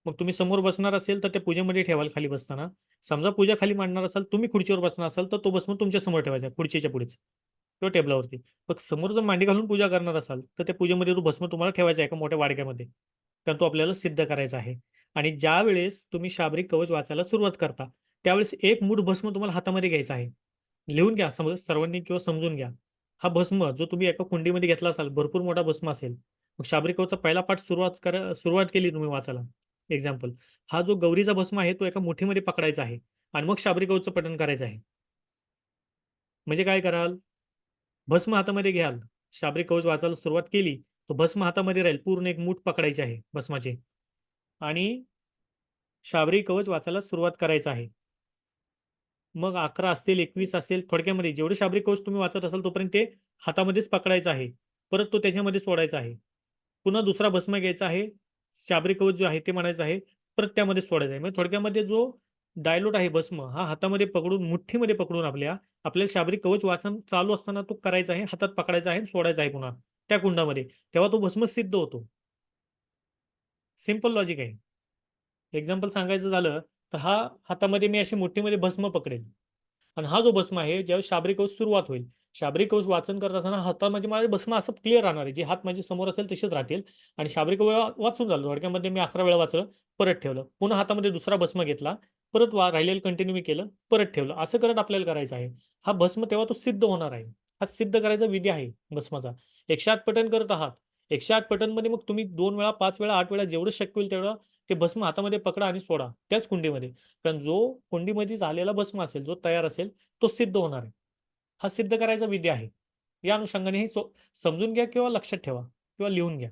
मग तुम्ही समोर बसणार असेल तर त्या पूजेमध्ये ठेवाल खाली बसताना. समजा पूजा खाली मांडणार असाल तुम्ही खुर्चीवर बसणार असाल तर तो भस्म तुमच्या समोर ठेवायचा खुर्चीच्या पुढेच किंवा टेबलावरती. मग समोर जर मांडी घालून पूजा करणार असाल तर त्या पूजेमध्ये तो भस्म तुम्हाला ठेवायचा आहे एका मोठ्या वाडक्यामध्ये. कारण तो आपल्याला सिद्ध करायचा आहे. आणि ज्या वेळेस तुम्ही शाबरी कवच वाचायला सुरुवात करता त्यावेळेस एक मूठ भस्म तुम्हाला हातामध्ये घ्यायचा आहे. लिहून घ्या सर्वांनी किंवा समजून घ्या. हा भस्म जो तुम्ही एका कुंडीमध्ये घेतला असाल भरपूर मोठा भस्म असेल मग शाबरी कवचचा पहिला पाठ सुरुवात केली तुम्ही वाचायला. एक्झाम्पल हा जो गौरीचा भस्म आहे तो एका मुठीमध्ये पकडायचा आहे आणि मग शाबरी कवचचं पठण करायचं आहे. म्हणजे काय कराल? भस्म हातामध्ये घ्याल. शाबरी कवच वाचायला सुरुवात केली तो भस्म हातामध्ये राहील पूर्ण एक मूठ पकडायचे आहे भस्माचे आणि शाबरी कवच वाचायला सुरुवात करायचं आहे. मग 11 असतील 21 असेल थोडक्यामध्ये जेवढे शाबरी कवच तुम्ही वाचत असाल तोपर्यंत ते हातामध्येच पकडायचं आहे. परत तो त्याच्यामध्ये सोडायचा आहे. पुन्हा दुसरा भस्म घ्यायचा आहे. शाबरी कवच जो आहे ते म्हणायचं आहे. परत त्यामध्ये सोडायचं आहे. म्हणजे थोडक्यामध्ये जो डायलोट आहे भस्म हा हातामध्ये पकडून मुठ्ठीमध्ये पकडून आपल्याला शाबरी कवच वाचन चालू असताना तो करायचा आहे. हातात पकडायचा आहे सोडायचा आहे पुन्हा त्या कुंडामध्ये. तेव्हा तो भस्म सिद्ध होतो. सिंपल लॉजिक आहे. एक्झाम्पल सांगायचं झालं तर हा हातामध्ये मी अशी मुठ्ठीमध्ये भस्म पकडेल आणि हा जो भस्म आहे ज्यावेळेस शाबरी कवच सुरुवात होईल शाबरी कवच वाचन करत असताना हातात म्हणजे माझे भस्म असं क्लिअर राहणार आहे जे हात माझे समोर असेल तसेच राहतील आणि शाबरी कवच वाचून झालं थोडक्यामध्ये मी 11 वेळा वाचलं परत ठेवलं पुन्हा हातामध्ये दुसरा भस्म घेतला परत राहिलेलं कंटिन्यू मी केलं परत ठेवलं असं करत आपल्याला करायचं आहे. हा भस्म तेव्हा तो सिद्ध होणार आहे. हा सिद्ध करायचा विधी आहे भस्माचा. 108 पठण करत आहात. 108 पठण मध्ये मग तुम्ही 2 वेळा 5 वेळा 8 वेळा जेवढं शक्य होईल तेवढं ते भस्म हातामध्ये पकडा आणि सोडा त्याच कुंडीमध्ये. कारण जो कुंडीमध्ये झालेला भस्म असेल जो तयार असेल तो सिद्ध होणार आहे. हा सिद्ध करायचा विधी आहे. या अनुषंगाने हे समजून घ्या किंवा लक्षात ठेवा किंवा लिहून घ्या.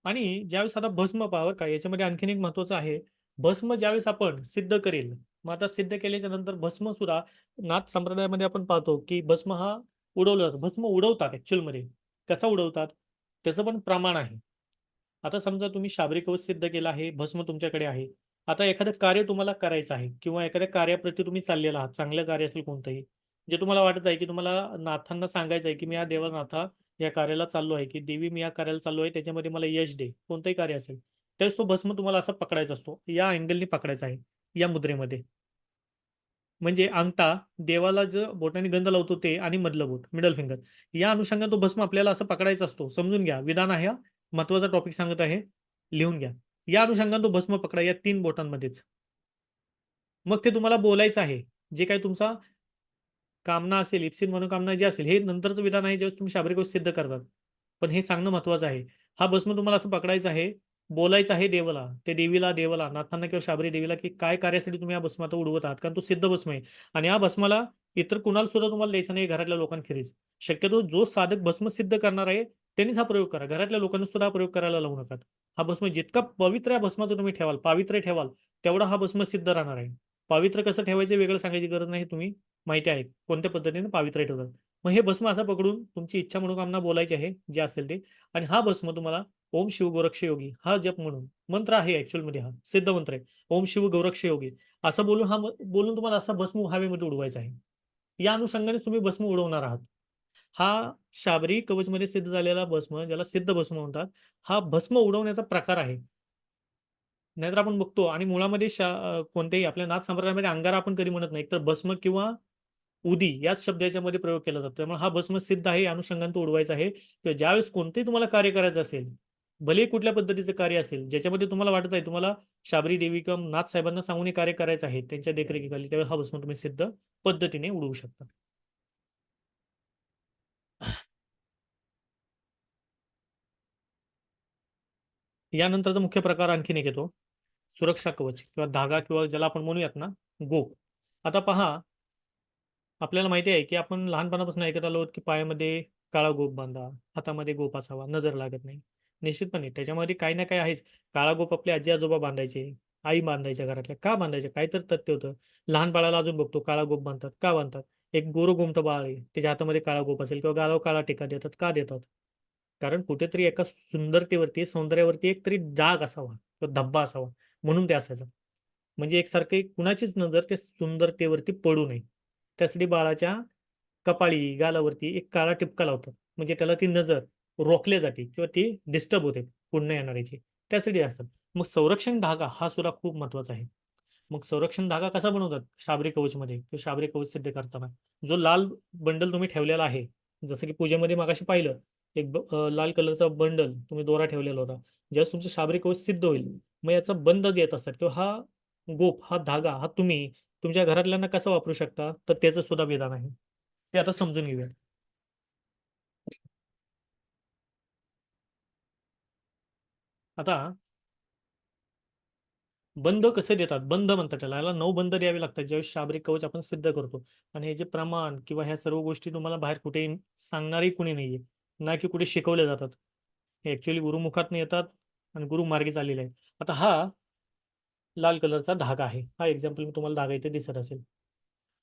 आणि ज्यावेळेस आता भस्म पावर काय याच्यामध्ये आणखीन एक महत्वाचं आहे. भस्म ज्यावेळेस आपण सिद्ध करेल, मग आता सिद्ध केल्याच्या नंतर भस्म सुद्धा नाथ संप्रदायामध्ये आपण पाहतो की भस्म हा उडवला जातो. भस्म उडवतात ऍक्च्युअल मध्ये. कसा उडवतात त्याचं पण प्रमाण आहे. आता समजा तुम्ही शाबरी कवच सिद्ध केला आहे, भस्म तुमच्याकडे आहे. आता एखादं कार्य तुम्हाला करायचं आहे किंवा एखाद्या कार्याप्रती तुम्ही चाललेला आहात, चांगलं कार्य असेल कोणतंही, जे तुम्हाला वाटत आहे की तुम्हाला नाथांना सांगायचं आहे की मी या देवानाथा या कार्याला चाललो आहे, की देवी मी या कार्याला चाललो आहे, त्याच्यामध्ये मला यश दे, कोणतंही कार्य असेल. त्यावेळेस तो भस्म तुम्हाला असा पकडायचा असतो, या अँगलनी पकडायचा आहे, या मुद्रेमध्ये. म्हणजे अंगठा देवाला जो बोटाने गंध लावतो ते आणि मधलं बोट मिडल फिंगर, या अनुषंगाने तो भस्म आपल्याला असं पकडायचा असतो. समजून घ्या, विधान आहे हा, महत्वाचा टॉपिक सांगत आहे, लिहून घ्या. या अनुषंगाने तो भस्म पकडा या 3 बोटांमध्येच. मग ते तुम्हाला बोलायचं आहे. जे काही तुमचा कामना असेल, इप्सित मनोकामना जी असेल, हे नंतरचं विधान आहे ज्यावेळेस तुम्ही शाबरी कवच सिद्ध करतात. पण हे सांगणं महत्वाचं आहे. हा भस्म तुम्हाला असं पकडायचा आहे, बोलायचं आहे देवाला, ते देवीला, नाथांना किंवा शाबरी देवीला, की काय कार्यासाठी तुम्ही हा भस्म आता उडवत आहात. कारण तो सिद्ध भस्म आहे आणि या भस्माला इतर कुणाला सुद्धा तुम्हाला द्यायचं नाही घरातल्या लोकांखेरीज. शक्यतो जो साधक भस्म सिद्ध करणार आहे, त्यांनीच हा प्रयोग करा. घरातल्या लोकांनी सुद्धा हा प्रयोग करायला लावू नका. हा भस्म जितका पवित्र या भस्माचं तुम्ही ठेवाल, पावित्र्य ठेवाल, तेवढा हा भस्म सिद्ध राहणार आहे. पावित्र्य कसं ठेवायचं वेगळं सांगायची गरज नाही. तुम्ही माहिती आहे कोणत्या पद्धतीने पावित्र्य ठेवतात. मग हे भस्म असं पकडून तुमची इच्छा मनोकामना बोलायची आहे, जे असेल ते. आणि हा भस्म तुम्हाला ओम शिव गोरक्ष योगी हा जप म्हणून मंत्र आहे ऍक्च्युअल मध्ये, हा सिद्ध मंत्र आहे. ओम शिव गोरक्ष योगी असं बोलून बोलून तुम्हाला असा भस्म हवेमध्ये उडवायचा आहे. या अनुषंगाने तुम्ही भस्म उडवणार आहात. हा शाबरी कवचमध्ये सिद्ध झालेला भस्म, ज्याला सिद्ध भस्म म्हणतात, हा भस्म उडवण्याचा प्रकार आहे. नाहीतर आपण बघतो आणि मुळामध्ये कोणत्याही आपल्या नाथ संप्रदायामध्ये अंगारा आपण कधी म्हणत नाही, तर भस्म किंवा उदी याच शब्द याच्यामध्ये प्रयोग केला जातो. त्यामुळे हा भस्म सिद्ध आहे, या अनुषंगाने तो उडवायचा आहे. किंवा ज्यावेळेस कोणतेही तुम्हाला कार्य करायचं असेल, भले कुठल्या पद्धतीचं कार्य असेल, ज्याच्यामध्ये तुम्हाला वाटत आहे तुम्हाला शाबरी देवी किंवा नाथ साहेबांना सांगून हे कार्य करायचं आहे त्यांच्या देखरेखीखाली, त्यावेळेस हा भस्म तुम्ही सिद्ध पद्धतीने उडवू शकता. यानंतरचा मुख्य प्रकार आणखीन एक येतो, सुरक्षा कवच किंवा धागा किंवा ज्याला आपण म्हणूयात ना, गोप. आता पहा, आपल्याला माहिती आहे की आपण लहानपणापासून ऐकत आलो की पायामध्ये काळा गोप बांधा, हातामध्ये गोप असावा, नजर लागत नाही. निश्चितपणे त्याच्यामध्ये काही ना काही आहेच. काळा गोप आपले आजी आजोबा बांधायचे, आई बांधायच्या घरातल्या. का बांधायचे? काही तर तथ्य होतं. लहान बाळाला अजून बघतो काळा गोप बांधतात. का बांधतात? एक गोरं बाळ आहे, त्याच्या हातामध्ये काळा गोप असेल किंवा गालावर काळा टिका देतात. का देतात? कारण कुठेतरी एका सुंदरतेवरती, सौंदर्यावरती एक तरी डाग असावा किंवा धब्बा असावा, म्हणून ते असायचं. म्हणजे एकसारखी कुणाचीच नजर त्या सुंदरतेवरती पडू नये. त्यासाठी बाळाच्या कपाळी, गालावरती एक काळा टिपका लावतात. म्हणजे त्याला ती नजर रोखली जाते किंवा ती डिस्टर्ब होते पुन्हा येणाऱ्याची. त्यासाठी असतात. मग संरक्षण धागा हा सुद्धा खूप महत्वाचा आहे. मग संरक्षण धागा कसा बनवतात शाबरी कवचमध्ये किंवा शाबरी कवच सिद्ध करताना? जो लाल बंडल तुम्ही ठेवलेला आहे, जसं की पूजेमध्ये मागाशी पाहिलं, एक लाल कलरचा बंडल तुम्ही दोरा ठेवलेला होता. ज्यावेळेस तुमचं शाबरी कवच सिद्ध होईल, मग याचा बंद देत असतात किंवा हा गोप, हा धागा, हा तुम्ही तुमच्या घरातल्यांना कसं वापरू शकता, तर त्याचं सुद्धा विधान आहे. ते आता समजून घेऊया. आता बंद कसे देतात? बंद म्हणतात त्याला. याला 9 बंद द्यावे लागतात ज्यावेळेस शाबरी कवच आपण सिद्ध करतो. आणि हे जे प्रमाण किंवा ह्या सर्व गोष्टी तुम्हाला बाहेर कुठेही सांगणारही कुणी नाहीये. ना की कुठे शिकवल्या जातात. हे ऍक्च्युअली गुरुमुखातून येतात आणि गुरु मार्गी चाललेले आहे. आता हा लाल कलरचा धागा आहे. हा एक्झाम्पल मी तुम्हाला धागा इथे दिसत असेल.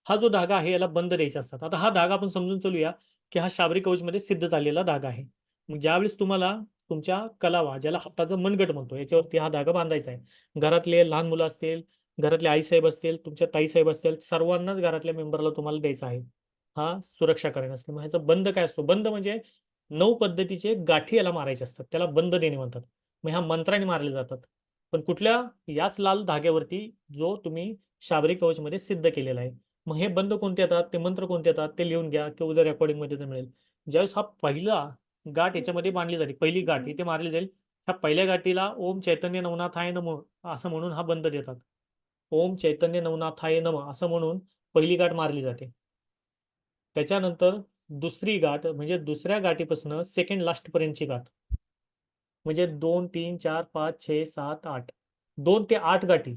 हा जो धागा आहे याला बंद द्यायचे असतात. आता हा धागा आपण समजून चालूया की हा शाबरी कवचमध्ये सिद्ध झालेला धागा आहे. मग ज्यावेळेस तुम्हाला तुमच्या कलावा, ज्याला हाताचं मनगट म्हणतो, याच्यावरती हा धागा बांधायचा आहे. घरातले लहान मुलं असतील, घरातले आईसाहेब असतील, तुमच्या ताईसाहेब असतील, सर्वांनाच घरातल्या मेंबरला तुम्हाला द्यायचा आहे. हा सुरक्षा करण्यासाठी. मग ह्याचा बंद काय असतो? बंद म्हणजे 9 पद्धतीचे गाठी याला मारायचे असतात. त्याला बंद देणे म्हणतात. मग ह्या मंत्राने मारले जातात. पण कुठल्या? याच लाल धाग्यावरती जो तुम्ही शाबरी कवचमध्ये सिद्ध केलेला आहे. मग हे बंद कोणते येतात, ते मंत्र कोणते येतात, ते लिहून घ्या किंवा उद्या रेकॉर्डिंगमध्ये ते मिळेल. ज्यावेळेस हा पहिला गाठ याच्यामध्ये बांधली जाते, पहिली गाठ इथे मारली जाईल. ह्या पहिल्या गाठीला ओम चैतन्य नवनाथाय नमः असं म्हणून हा बंद देतात. ओम चैतन्य नवनाथाय नमः असं म्हणून पहिली गाठ मारली जाते. त्याच्यानंतर दुसरी गाठ म्हणजे दुसऱ्या गाठीपासून सेकंड लास्ट पर्यंतची गाठ, म्हणजे 2 3 4 5 6 7 8, 2 ते 8 गाठी.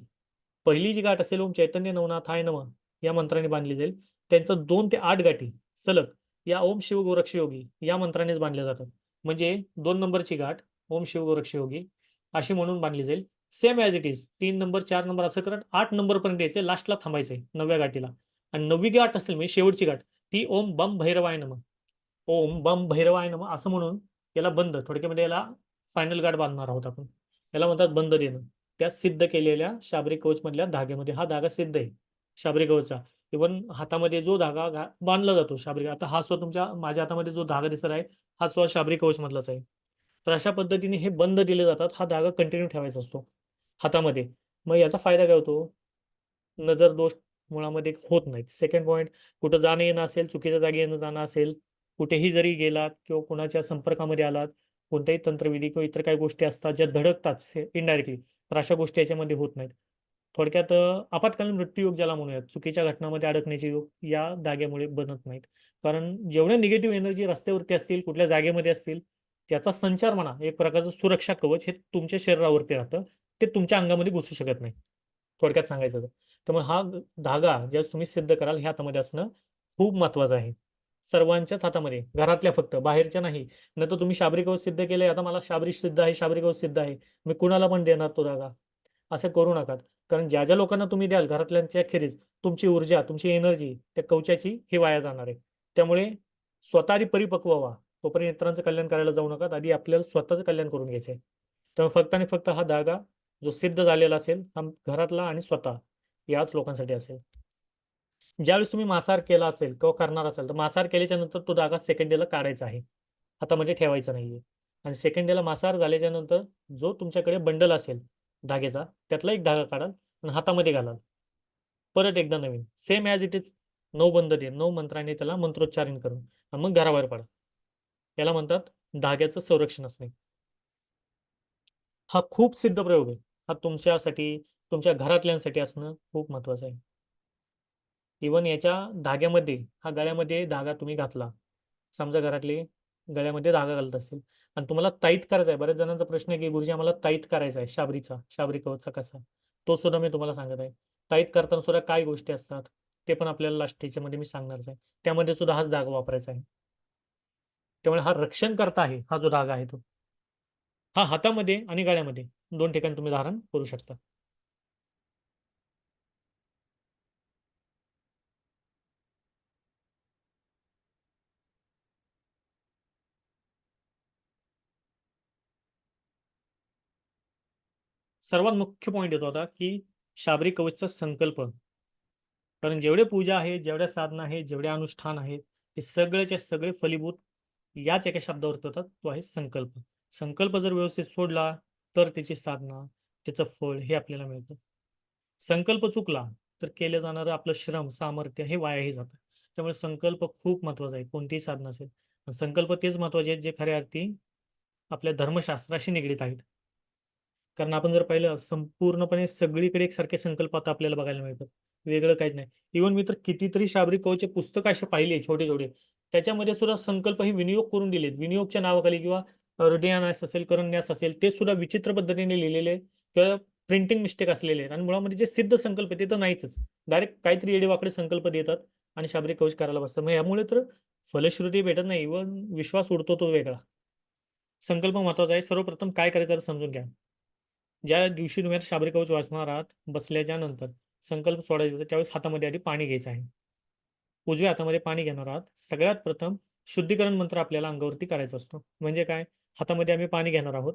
पहिली जी गाठ असेल ओम चैतन्य नवनाथाय नमः या मंत्राने बांधली जाईल. त्यांचं 2 ते 8 गाठी सलग या ओम शिव गोरक्ष योगी या मंत्रानेच बांधल्या जातात. म्हणजे 2 नंबरची गाठ, ओम शिवगोरक्ष योगी अशी म्हणून बांधली जाईल. Same as it is 3 number 4 number असं करत 8 नंबर पर्यंत यायचे, लास्टला थांबायचंय 9व्या गाठीला. आणि 9वी गाठ असेल म्हणजे शेवटची गाठ, ती ओम बम भैरवाय नमः, ओम बम भैरवाय नमः असं म्हणून याला बंद, थोडक्यामध्ये याला फायनल गाठ बांधणार आहोत आपण. याला म्हणतात बंद देणं. त्या सिद्ध केलेल्या शाबरी कवच मधल्या धाग्यामध्ये हा धागा सिद्ध आहे शाबरी कवचचा. इव्हन हातामध्ये जो धागा बांधला जातो शाबरी, आता हा स्वतः तुमच्या माझ्या हातामध्ये जो धागा दिसत आहे हा स्वतः शाबरी कवच मधलाच आहे. तर अशा पद्धतीने हे बंद दिले जातात. हा धागा कंटिन्यू ठेवायचा असतो हातामध्ये. मग याचा फायदा काय होतो? नजर दोष मुळामध्ये होत नाहीत. सेकंड पॉईंट, कुठं जाणं येणं असेल, चुकीच्या जागी येणं जाणं असेल, कुठेही जरी गेलात किंवा कुणाच्या संपर्कामध्ये आलात, कोणत्याही तंत्रविधी किंवा इतर काही गोष्टी असतात ज्या धडकतात इनडायरेक्टली, तर अशा गोष्टी याच्यामध्ये होत नाहीत. थोडक्यात आपत्कालीन मृत्यूयोग ज्याला म्हणूयात, चुकीच्या घटनामध्ये अडकण्याचे योग या धाग्यामुळे बनत नाहीत. कारण जेवढ्या निगेटिव्ह एनर्जी रस्त्यावरती असतील, कुठल्या जागेमध्ये असतील, त्याचा संचार म्हणा, एक प्रकारचं सुरक्षा कवच हे तुमच्या शरीरावरती राहतं. ते तुमच्या अंगामध्ये घुसू शकत नाही, थोडक्यात सांगायचं तर. त्यामुळे हा धागा ज्या तुम्ही सिद्ध कराल ह्या हातामध्ये असणं खूप महत्वाचं आहे. सर्वांच्याच हातामध्ये, घरातल्या फक्त, बाहेरच्या नाही. नाही तर तुम्ही शाबरी कवच सिद्ध केलंय, आता मला शाबरी सिद्ध आहे, शाबरी कवच सिद्ध आहे, मी कुणाला पण देणार तो धागा, असं करू नका. कारण ज्या ज्या लोकांना तुम्ही द्याल घरातल्यांच्या खेरीज, तुमची ऊर्जा, तुमची एनर्जी त्या कवचाची ही वाया जाणार आहे. त्यामुळे स्वतः आधी परिपक्व व्हा, तोपर्यंत इतरांचं कल्याण करायला जाऊ नका. आधी आपल्याला स्वतःचं कल्याण करून घ्यायचंय. त्यामुळे फक्त आणि फक्त हा धागा जो सिद्ध झालेला असेल हा घरातला आणि स्वतः याच लोकांसाठी असेल. ज्यावेळेस तुम्ही मांसाहार केला असेल किंवा करणार असेल, तर मांसाहार केल्याच्या नंतर तो धागा सेकंड डेला काढायचा आहे, हातामध्ये ठेवायचा नाहीये. आणि सेकंड डेला मांसाहार झाल्याच्या नंतर जो तुमच्याकडे बंडल असेल धागेचा, त्यातला एक धागा काढाल आणि हातामध्ये घालाल. परत एकदा नवीन सेम ॲज इट इज 9 बंद दे, 9 मंत्राने त्याला मंत्रोच्चारण करून आणि मग घराबाहेर पडा. याला म्हणतात धाग्याचं संरक्षण असणे. हा खूप सिद्ध प्रयोग आहे. हा तुमच्यासाठी, तुमच्या घरातल्यांसाठी असणं खूप महत्वाचं आहे. इवन याच्या धाग्यामध्ये, हा गळ्यामध्ये धागा तुम्ही घातला, समजा घरातले गळ्यामध्ये धागा घालत असेल आणि तुम्हाला ताईत करायचा आहे. बऱ्याच जणांचा प्रश्न आहे की गुरुजी आम्हाला ताईत करायचा आहे शाबरीचा, शाबरी कवचचा कसा, तो सुद्धा मी तुम्हाला सांगत आहे. ताईत करताना सुद्धा काय गोष्टी असतात ते पण आपल्याला लास्ट मध्ये मी सांगणारच आहे. त्यामध्ये सुद्धा हाच धागा वापरायचा आहे. त्यामुळे हा रक्षण करता आहे हा जो धागा आहे तो. हा हातामध्ये आणि गळ्यामध्ये दोन ठिकाणी तुम्ही धारण करू शकता. सर्वात मुख्य पॉईंट येतो आता की शाबरी कवचचा संकल्प. कारण जेवढे पूजा आहे, जेवढ्या साधना आहे, जेवढे अनुष्ठान आहेत, ते सगळेच्या सगळे फलीभूत याच एका शब्दावरती होतात, तो आहे संकल्प. संकल्प जर व्यवस्थित सोडला तर त्याची साधना, त्याचं फळ हे आपल्याला मिळतं. संकल्प चुकला तर केलं जाणारं आपलं श्रम सामर्थ्य हे वायाही जातं. त्यामुळे संकल्प खूप महत्वाचा आहे कोणतीही साधना असेल. संकल्प तेच महत्वाचे आहेत जे खऱ्या अर्थी आपल्या धर्मशास्त्राशी निगडीत आहेत. कारण आपण जर पाहिलं संपूर्णपणे सगळीकडे एकसारखे संकल्प आता आपल्याला बघायला मिळतात, वेगळं काहीच नाही. इव्हन मी तर कितीतरी शाबरी कवचे पुस्तक असे पाहिले छोटे छोटे, त्याच्यामध्ये सुद्धा संकल्प हे विनियोग करून दिलेत विनियोगच्या नावाखाली, किंवा हृदयान्यास असेल, करन्यास असेल, ते सुद्धा विचित्र पद्धतीने लिहिलेले किंवा प्रिंटिंग मिस्टेक असलेले आहेत. आणि मुळामध्ये जे सिद्ध संकल्प ते तर नाहीच, डायरेक्ट काहीतरी येडेवाकडे संकल्प देतात आणि शाबरी कवच करायला बसतात. मग यामुळे तर फलश्रुती भेटत नाही, इव्हन विश्वास उडतो तो वेगळा. संकल्प महत्वाचा आहे. सर्वप्रथम काय करायचं समजून घ्या. ज्या दिवशी तुम्ही आता शाबरी कवच वाचणार आहात, बसल्याच्या नंतर संकल्प सोडायचा त्यावेळेस हातामध्ये आधी पाणी घ्यायचं आहे. उजव्या हातामध्ये पाणी घेणार आहात. सगळ्यात प्रथम शुद्धीकरण मंत्र आपल्याला अंगावरती करायचा असतो. म्हणजे काय? हातामध्ये आम्ही पाणी घेणार आहोत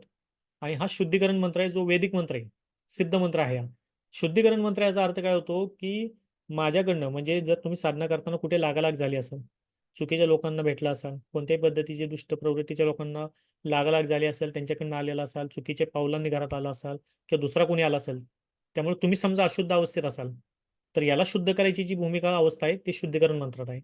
आणि हा शुद्धीकरण मंत्र आहे जो वैदिक मंत्र आहे, सिद्ध मंत्र आहे हा. शुद्धीकरण मंत्र याचा अर्थ काय होतो, की माझ्याकडनं म्हणजे जर तुम्ही साधना करताना कुठे लागालाग झाली असेल, चुकीच्या लोकांना भेटला असाल, कोणत्याही पद्धतीचे दुष्ट प्रवृत्तीच्या लोकांना लागालाग झाली असेल, त्यांच्याकडनं आलेला असाल, चुकीच्या पावलांनी घरात आला असाल किंवा दुसरा कोणी आला असेल, त्यामुळे तुम्ही समजा अशुद्ध अवस्थेत असाल, तर याला शुद्ध करायची जी भूमिका अवस्था आहे ती शुद्धीकरण मंत्रात आहे.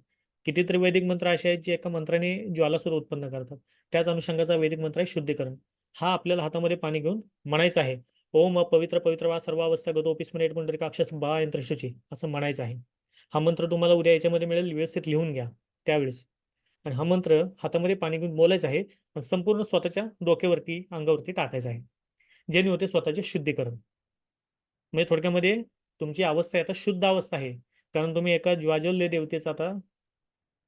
कितीतरी वैदिक मंत्र असे आहेत जे एका मंत्राने ज्वालासूर उत्पन्न करतात. त्याच अनुषंगाचा वैदिक मंत्र आहे शुद्धीकरण. हा आपल्याला हातामध्ये पाणी घेऊन म्हणायचा आहे. ओम अपवित्र पवित्र वा सर्व अवस्था गतोपी स्मरेत पुंडरीकाक्षस बा यंत्रशुची असं म्हणायचं आहे. हा मंत्र तुम्हाला उद्या याच्यामध्ये मिळेल, व्यवस्थित लिहून घ्या त्यावेळेस. आणि हा मंत्र हातामध्ये पाणी घेऊन बोलायचा आहे आणि संपूर्ण स्वतःच्या डोक्यावरती, अंगावरती टाकायचा आहे. जेणे होते स्वतःचे शुद्धीकरण. म्हणजे थोडक्यामध्ये तुमची अवस्था आहे आता शुद्ध अवस्था आहे. कारण तुम्ही एका ज्वाज्वल्य देवतेचं आता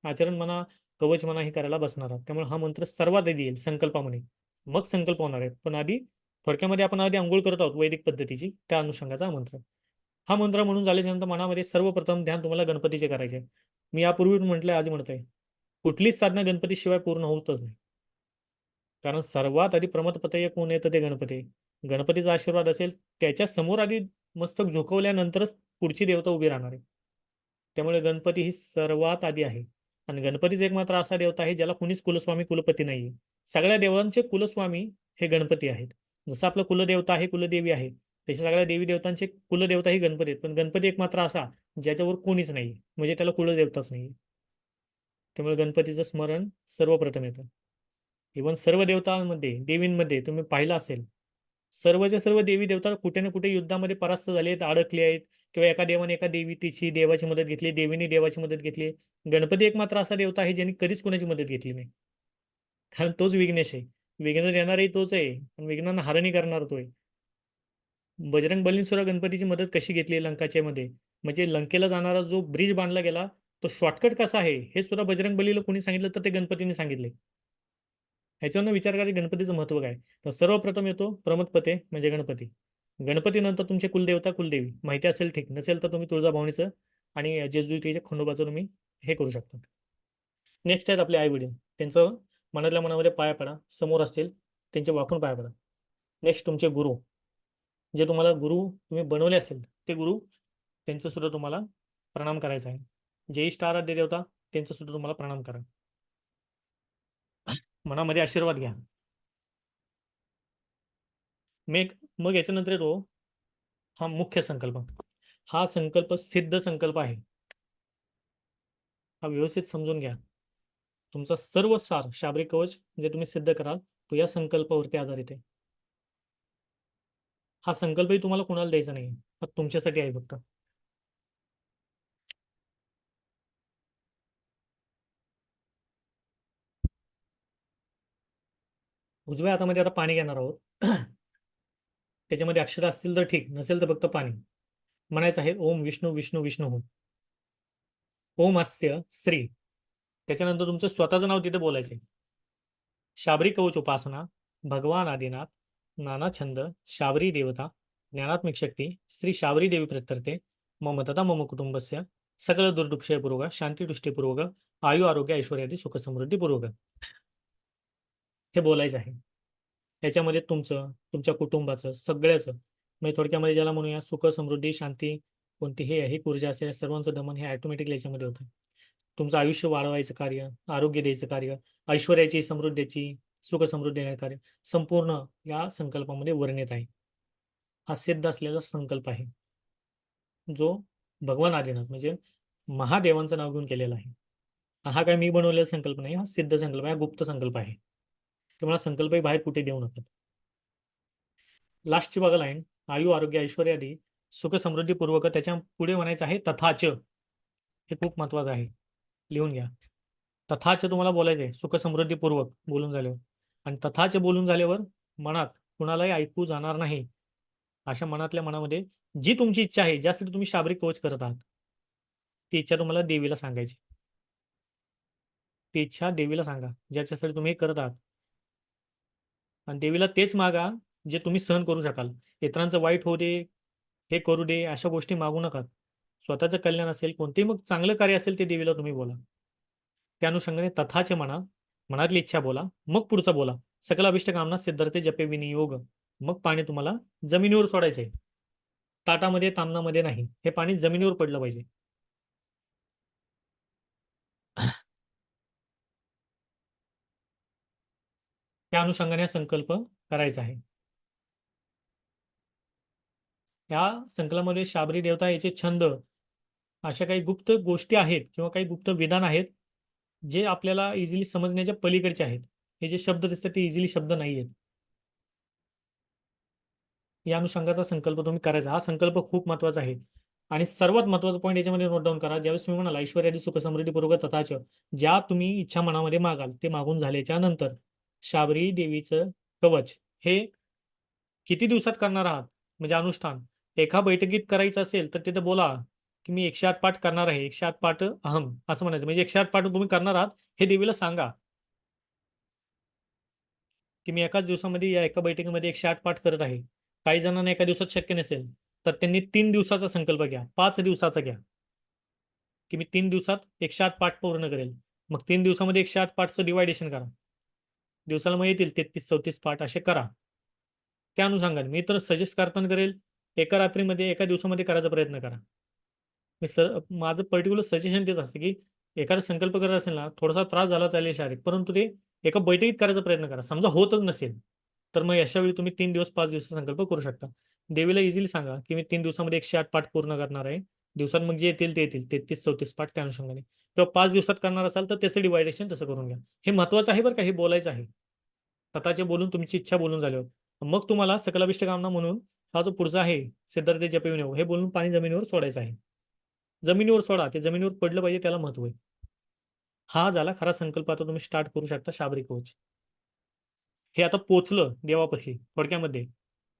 आचरण म्हणा, कवच म्हणा हे करायला बसणार आहात. त्यामुळे हा मंत्र सर्वात आधी येईल संकल्पामध्ये. मग संकल्प होणार आहेत. पण आधी थोडक्यामध्ये आपण आधी आंघोळ करत आहोत वैदिक पद्धतीची, त्या अनुषंगाचा हा मंत्र. हा मंत्र म्हणून झाल्याच्या नंतर मनामध्ये सर्वप्रथम ध्यान तुम्हाला गणपतीचे करायचे आहे. मी यापूर्वी म्हटलंय, आज म्हणतोय, कुठलीच साधना गणपतीशिवाय पूर्ण होतच नाही. कारण सर्वात आधी प्रमथपतय कोण येतं, ते गणपती. गणपतीचा आशीर्वाद असेल, त्याच्या समोर आधी मस्तक झुकवल्यानंतरच पुढची देवता उभी राहणार आहे. त्यामुळे गणपती ही सर्वात आधी आहे. आणि गणपतीचा एक मात्र असा देवता आहे ज्याला कुणीच कुलस्वामी कुलपती नाहीये. सगळ्या देवांचे कुलस्वामी हे गणपती आहेत. जसं आपलं कुलदेवता आहे, कुलदेवी आहे, तसे सगळ्या देवी देवतांचे कुलदेवता ही गणपती आहेत. पण गणपती एक मात्र असा ज्याच्यावर कोणीच नाही, म्हणजे त्याला कुलदेवताच नाही. त्यामुळे गणपतीचं स्मरण सर्वप्रथम येतं. इव्हन सर्व देवतांमध्ये, देवींमध्ये तुम्ही पाहिलं असेल, सर्वच्या सर्व देवी देवता कुठे ना कुठे युद्धामध्ये परास्त झाले आहेत, अडकले आहेत, किंवा एका देवाने एका तिची देवाची मदत घेतली, देवीने देवाची मदत घेतली. गणपती एक मात्र असा देवता आहे ज्यांनी कधीच कोणाची मदत घेतली नाही. कारण तोच विघ्नेश आहे. विघ्न देणारही तोच आहे आणि विघ्नांना हारणी करणार तो आहे. बजरंग बलीने सुद्धा गणपतीची मदत कशी घेतली लंकाच्या मध्ये, म्हणजे लंकेला जाणारा जो ब्रिज बांधला गेला, तो शॉर्टकट कसा आहे हे सुद्धा बजरंग बलीला कोणी सांगितलं तर ते गणपतीने सांगितले. ह्याच्यावरनं विचार करा गणपतीचं महत्व काय. तर सर्वप्रथम येतो प्रमथपते म्हणजे गणपती. गणपतीनंतर तुमचे कुलदेवता कुलदेवी माहिती असेल ठीक, नसेल तर तुम्ही तुळजाभवानीचं आणि जेजुरीच्या खंडोबाचं तुम्ही हे करू शकता. नेक्स्ट आहेत आपले आई वडील. त्यांचं मनातल्या मनामध्ये पाया पडा, समोर असतील त्यांचे वाकून पाया पडा. नेक्स्ट तुमचे गुरु, जे तुम्हाला गुरु तुम्ही बनवले असेल ते गुरु, त्यांचं सुद्धा तुम्हाला प्रणाम करायचा आहे. जे इष्ट आराध्य देवता त्यांचं सुद्धा तुम्हाला प्रणाम करा. मनामध्ये आशीर्वाद घ्या. मग मग याच्यानंतर येतो हा मुख्य संकल्प. हा संकल्प सिद्ध संकल्प आहे. हा व्यवस्थित समजून घ्या. तुमचा सर्व सार शाबरी कवच जे तुम्ही सिद्ध कराल, तो या संकल्पावरती आधारित आहे. हा संकल्पही तुम्हाला कोणाला द्यायचा नाही, हा तुमच्यासाठी आहे फक्त. उजव्या हातामध्ये आता पाणी घेणार आहोत. त्याच्यामध्ये अक्षर असतील तर ठीक, नसेल तर फक्त पाणी. म्हणायचं आहे ओम विष्णू विष्णू विष्णू हो. ओम अस्य श्री. त्याच्यानंतर तुमचं स्वतःचं नाव तिथे बोलायचंय. शाबरी कवच उपासना, भगवान आदिनाथ, नाना छंद, शाबरी देवता, ज्ञानात्मिक शक्ती, श्री शाबरी देवी प्रत्यर्थे, मम तथा मम कुटुंबस्य सकल दुर्दुक्षयपूर्वक शांतिदुष्टीपूर्वक आयु आरोग्य ऐश्वर्यादी सुख समृद्धीपूर्वक, हे बोलायचं आहे. याच्यामध्ये तुमचं, तुमच्या कुटुंबाचं, सगळ्याचं, म्हणजे थोडक्यामध्ये ज्याला म्हणूया सुख समृद्धी शांती, कोणतीही ही ऊर्जा असेल सर्वांचं दमन हे ऑटोमॅटिकली याच्यामध्ये होतं. तुमचं आयुष्य वाढवायचं कार्य, आरोग्य द्यायचं कार्य, ऐश्वर्याची समृद्धीची, सुख समृद्धी देण्याचं कार्य संपूर्ण या संकल्पामध्ये वर्णित आहे. हा सिद्ध असलेला संकल्प आहे, जो भगवान आदिनाथ म्हणजे महादेवांचं नाव घेऊन केलेला आहे. हा काय मी बनवलेला संकल्प नाही, हा सिद्ध संकल्प आहे, गुप्त संकल्प आहे. तुम्हाला संकल्पही बाहेर कुठे देऊ नका. लास्टची बघा लाईन, आयु आरोग्य ऐश्वर्य आदी सुख समृद्धीपूर्वक, त्याच्या पुढे म्हणायचं आहे तथाच. हे खूप महत्वाचं आहे, लिहून घ्या. तथाच तुम्हाला बोलायचं आहे सुख समृद्धीपूर्वक बोलून झाल्यावर. आणि तथाच बोलून झाल्यावर मनात कुणालाही ऐकू जाणार नाही, अशा मनातल्या मनामध्ये जी तुमची इच्छा आहे, ज्यासाठी तुम्ही शाबरी कवच करत आहात, ती इच्छा तुम्हाला देवीला सांगायची. ती इच्छा देवीला सांगा ज्याच्यासाठी तुम्ही हे करत आहात. आणि देवीला तेच मागा जे तुम्ही सहन करू शकाल. इतरांचं वाईट होऊ दे, हे करू दे, अशा गोष्टी मागू नका. स्वतःचं कल्याण असेल, कोणतेही मग चांगलं कार्य असेल, ते देवीला तुम्ही बोला. त्या अनुषंगाने तथाचे म्हणा, मनातली इच्छा बोला, मग पुढचा बोला. सकल अभिष्ट कामना सिद्धार्थे जपे विनियोग. मग पाणी तुम्हाला जमिनीवर सोडायचंय, ताटामध्ये तामनामध्ये नाही. हे पाणी जमिनीवर पडलं पाहिजे. त्या अनुषंगाने हा संकल्प करायचा आहे. या संकल्पामध्ये शाबरी देवता याचे छंद, अशा काही गुप्त गोष्टी आहेत किंवा काही गुप्त विधान आहेत, जे आपल्याला इझिली समजण्याच्या पलीकडचे आहेत. हे जे शब्द दिसतात ते इझिली शब्द नाही आहेत. या अनुषंगाचा संकल्प तुम्ही करायचा. हा संकल्प खूप महत्वाचा आहे. आणि सर्वात महत्वाचा पॉईंट याच्यामध्ये नोट डाऊन करा. ज्यावेळेस तुम्ही म्हणाला ऐश्वर्यादी सुख समृद्धीपूर्वक तथाच, ज्या तुम्ही इच्छा मनामध्ये मागाल ते मागून झाल्याच्या नंतर शाबरी देवीचं कवच हे किती दिवसात करणार आहात, म्हणजे अनुष्ठान एका बैठकीत करायचं असेल तर तिथे बोला की मी 108 पाठ करणार आहे, 108 पाठ अहम असं म्हणायचं. म्हणजे 108 पाठ तुम्ही करणार आहात हे देवीला सांगा. की मी एकाच दिवसामध्ये या एका बैठकीमध्ये 108 पाठ करत आहे. काही जणांना एका दिवसात शक्य नसेल, तर त्यांनी 3 दिवसाचा संकल्प घ्या, 5 दिवसाचा घ्या, की मी 3 दिवसात 108 पाठ पूर्ण करेल. मग 3 दिवसामध्ये 108 पाठचं डिवायडेशन करा. दिवसाला मग येतील 33-34 पाठ असे करा. त्या अनुषंगाने मी तर सजेस्ट करताना करेल, एका रात्रीमध्ये एका दिवसामध्ये करायचा प्रयत्न करा. मी सर माझं पर्टिक्युलर सजेशन तेच असतं, की एखादा संकल्प करत असेल ना, थोडासा त्रास झाला चालेल शारीरिक, परंतु ते एका बैठकीत करायचा प्रयत्न करा. समजा होतच नसेल, तर मग अशा वेळी तुम्ही 3 दिवस 5 दिवसाचा संकल्प करू शकता. देवीला इझिली सांगा, की मी 3 दिवसामध्ये 108 पाठ पूर्ण करणार आहे. दिवसात मग जे येतील ते येतील, 33-34 पाठ त्या अनुषंगाने. किंवा 5 दिवसात करणार असाल तर त्याचं डिवायडेशन तसं करून घ्या. हे महत्वाचं आहे बरं का, हे बोलायचं आहे. स्वतःचे बोलून तुमची इच्छा बोलून झाल्यावर. मग तुम्हाला सकलाभिष्ट कामना म्हणून हा जो पुढचा आहे, सिद्धार्थ जपविणे हे बोलून पाणी जमिनीवर सोडायचं आहे. जमिनीवर सोडा, ते जमिनीवर पडलं पाहिजे, त्याला महत्व आहे. हा झाला खरा संकल्प. आता तुम्ही स्टार्ट करू शकता शाबरी कवच. हे आता पोचलं देवापाशी थोडक्यामध्ये,